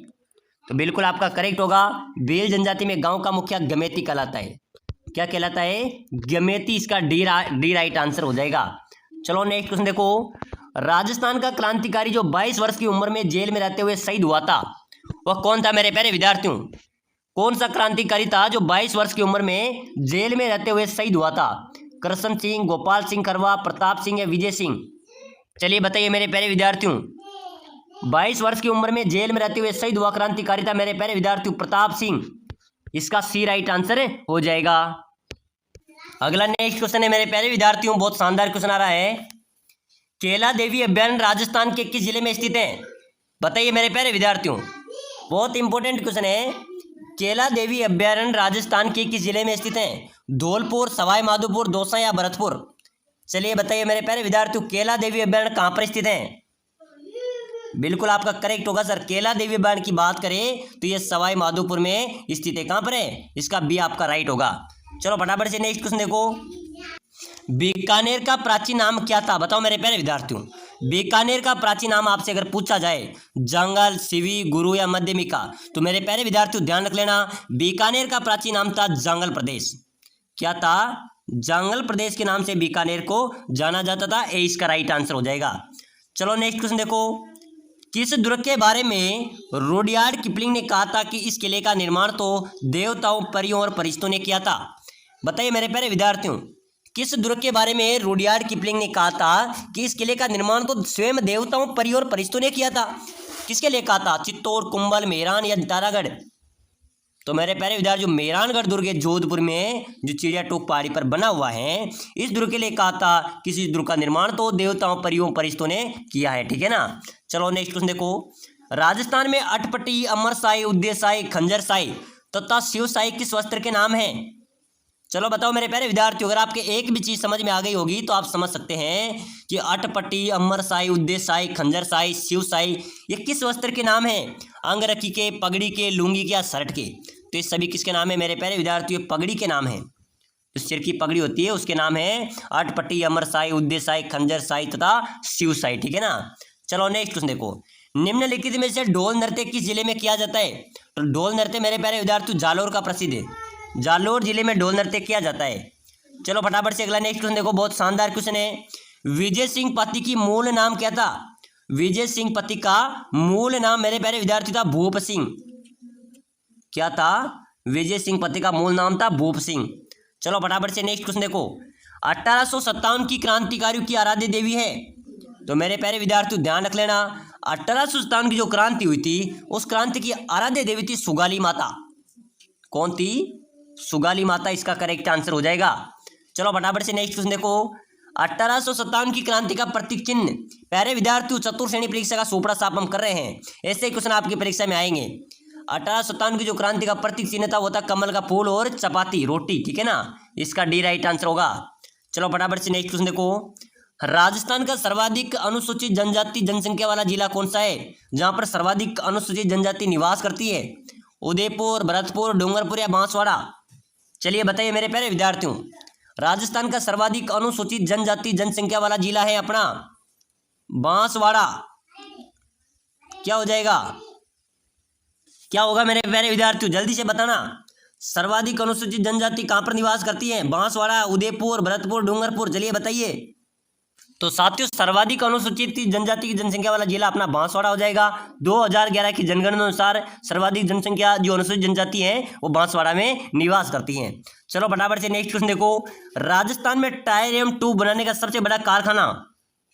तो बिल्कुल आपका करेक्ट होगा, भील जनजाति में गांव का मुखिया गमेती कहलाता है। क्या कहलाता है? गमेती, इसका डी राइट आंसर हो जाएगा। चलो नेक्स्ट क्वेश्चन देखो, राजस्थान का क्रांतिकारी जो 22 वर्ष की उम्र में जेल में रहते हुए शहीद हुआ था वह कौन था मेरे प्यारे विद्यार्थियों? कौन सा क्रांतिकारी था जो 22 वर्ष की उम्र में जेल में रहते हुए शहीद हुआ था? कृष्ण सिंह, गोपाल सिंह करवा, प्रताप सिंह या विजय सिंह? चलिए बताइए मेरे प्यारे विद्यार्थियों, 22 वर्ष की उम्र में जेल में रहते हुए शहीद हुआ क्रांतिकारी था मेरे प्यारे विद्यार्थियों प्रताप सिंह। इसका सी राइट आंसर हो जाएगा। अगला नेक्स्ट क्वेश्चन है मेरे प्यारे विद्यार्थियों, बहुत शानदार क्वेश्चन आ रहा है, केला देवी अभयारण्य राजस्थान के किस जिले में स्थित है? बताइए मेरे प्यारे विद्यार्थियों, बहुत इंपॉर्टेंट क्वेश्चन है, केला देवी अभयारण्य राजस्थान के किस जिले में स्थित है? धौलपुर, सवाई माधोपुर, दौसा या भरतपुर? चलिए बताइए मेरे प्यारे विद्यार्थियों, केला देवी अभयारण्य कहाँ पर स्थित है? बिल्कुल आपका करेक्ट होगा सर, केला देवी अभयारण्य की बात करें तो ये सवाई माधोपुर में स्थित है। कहाँ पर है? इसका बी आपका राइट होगा। चलो फटाफट से नेक्स्ट क्वेश्चन देखो, बीकानेर का प्राचीन नाम क्या था? बताओ मेरे प्यारे विद्यार्थियों, बीकानेर का प्राचीन नाम आपसे अगर पूछा जाए, जंगल, सिवी, गुरु या मध्यमिका? तो मेरे प्यारे विद्यार्थियों ध्यान रख लेना, बीकानेर का प्राचीन नाम था जंगल प्रदेश। क्या था? जंगल प्रदेश के नाम से बीकानेर को जाना जाता था। ए इसका राइट आंसर हो जाएगा। चलो नेक्स्ट क्वेश्चन देखो, किस दुर्ग के बारे में रुडयार्ड किपलिंग ने कहा था कि इस किले का निर्माण तो देवताओं, परियों और फरिश्तों ने किया था? बताइए मेरे प्यारे विद्यार्थियों, किस दुर्ग के बारे में रुडयार्ड किपलिंग ने कहा था कि इस किले का निर्माण तो स्वयं देवताओं, परियों और फरिश्तों ने किया था? किसके लिए कहा था? चित्तौड़, कुंभल, मेहरान या तारागढ़? तो मेरे प्यारे विद्यार्थियों, मेहरानगढ़ दुर्ग है जोधपुर में जो चिड़िया टोक पहाड़ी पर बना हुआ है, इस दुर्ग के लिए कहा था किसी दुर्ग का निर्माण तो देवताओं परियों परिस्तों ने किया है। ठीक है ना। चलो नेक्स्ट क्वेश्चन देखो। राजस्थान में अटपटी, अमरसाई, उद्देशाई, खंजरसाई तथा शिवसाई किस वस्त्र के नाम है? चलो बताओ मेरे प्यारे विद्यार्थियों, अगर आपके एक भी चीज समझ में आ गई होगी तो आप समझ सकते हैं कि अटपटी, अमरसाई, उद्देशाई, खंजरसाई, शिवसाई ये किस वस्त्र के नाम हैं? अंगरखी के, पगड़ी के, लुंगी के या शर्ट के? तो ये सभी किसके नाम है मेरे प्यारे विद्यार्थियों? पगड़ी के नाम है। तो सिर की पगड़ी होती है उसके नाम है अटपटी, अमरसाई, उद्देशाई, खंजरसाई तथा शिवसाई। ठीक है ना। चलो नेक्स्ट क्वेश्चन देखो। निम्नलिखित में से ढोल नृत्य किस जिले में किया जाता है? तो ढोल नृत्य मेरे प्यारे विद्यार्थियों जालोर का प्रसिद्ध है। जालोर जिले में ढोल नृत्य किया जाता है। चलो फटाफट से अगला नेक्स्ट क्वेश्चन देखो, बहुत शानदार क्वेश्चन है। विजय सिंह पति की मूल नाम क्या था? विजय सिंह पति का मूल नाम मेरे प्यारे विद्यार्थी था भूप सिंह। क्या था? विजय सिंह पति का मूल नाम था भूप सिंह। चलो फटाफट से नेक्स्ट क्वेश्चन देखो। 1857 की क्रांतिकारियों की आराध्य देवी है? तो मेरे प्यारे विद्यार्थियों ध्यान रख लेना, 1857 की जो क्रांति हुई थी उस क्रांति की आराध्य देवी थी सुगाली माता। कौन थी? सुगाली माता इसका करेक्ट आंसर हो जाएगा। चलो फटाफट से नेक्स्ट क्वेश्चन देखो। 1857 की क्रांति का प्रतीक चिन्ह? प्यारे विद्यार्थियों, चतुर्थ श्रेणी परीक्षा का सोपड़ा साफ हम कर रहे हैं, ऐसे ही क्वेश्चन आपकी परीक्षा में आएंगे। 1857 की जो क्रांति का प्रतीक चिन्ह था वो था कमल का फूल और चपाती रोटी। ठीक है ना। इसका डी राइट आंसर होगा। चलो फटाफट से नेक्स्ट क्वेश्चन देखो। राजस्थान का सर्वाधिक अनुसूचित जनजाति जनसंख्या वाला जिला कौन सा है? जहां पर सर्वाधिक अनुसूचित जनजाति निवास करती है? उदयपुर, भरतपुर, डूंगरपुर या बांसवाड़ा? चलिए बताइए मेरे प्यारे विद्यार्थियों, राजस्थान का सर्वाधिक अनुसूचित जनजाति जनसंख्या वाला जिला है अपना बांसवाड़ा। क्या हो जाएगा? क्या होगा मेरे प्यारे विद्यार्थियों, जल्दी से बताना। सर्वाधिक अनुसूचित जनजाति कहां पर निवास करती है? बांसवाड़ा, उदयपुर, भरतपुर, डूंगरपुर? चलिए बताइए। तो साथियों, सर्वाधिक अनुसूचित जनजाति की जनसंख्या वाला जिला अपना बांसवाड़ा हो जाएगा। 2011 की जनगणना अनुसार सर्वाधिक जनसंख्या जो अनुसूचित जनजाति है वो बांसवाड़ा में निवास करती हैं। चलो फटाफट से नेक्स्ट क्वेश्चन देखो। राजस्थान में टायर एवं ट्यूब बनाने का सबसे बड़ा कारखाना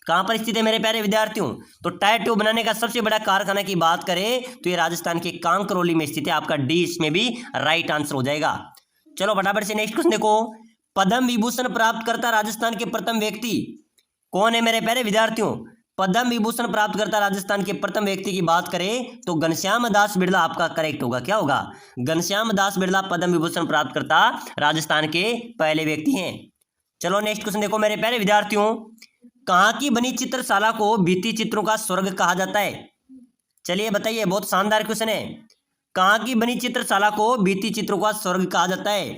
कहां पर स्थित है मेरे प्यारे विद्यार्थियों? तो टायर ट्यूब बनाने का सबसे बड़ा कारखाना की बात करें तो ये राजस्थान के कांकरोली में स्थित है। आपका डी इसमें भी राइट आंसर हो जाएगा। चलो फटाफट से नेक्स्ट क्वेश्चन देखो। पद्म विभूषण प्राप्त करता राजस्थान के प्रथम व्यक्ति कौन है मेरे प्यारे विद्यार्थियों? पद्म विभूषण प्राप्त करता राजस्थान के प्रथम व्यक्ति की बात करें तो घनश्याम दास बिरला आपका करेक्ट होगा। क्या होगा? घनश्याम दास बिरला पद्म विभूषण प्राप्त करता राजस्थान के पहले व्यक्ति हैं। चलो नेक्स्ट क्वेश्चन देखो मेरे प्यारे विद्यार्थियों। कहाँ की बनी चित्रशाला को भित्ति चित्रों का स्वर्ग कहा जाता है? चलिए बताइए, बहुत शानदार क्वेश्चन है। कहाँ की बनी चित्रशाला को भित्ति चित्रों का स्वर्ग कहा जाता है?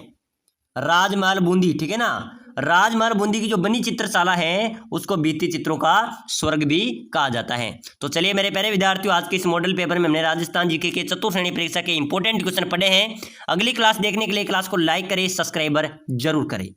राजमहल बूंदी। ठीक है ना। राजमहल बूंदी की जो बनी चित्रशाला है उसको भित्ति चित्रों का स्वर्ग भी कहा जाता है। तो चलिए मेरे प्यारे विद्यार्थियों, आज के इस मॉडल पेपर में हमने राजस्थान जीके के चतुर्थ श्रेणी परीक्षा के इंपॉर्टेंट क्वेश्चन पढ़े हैं। अगली क्लास देखने के लिए क्लास को लाइक करें, सब्सक्राइबर जरूर करें।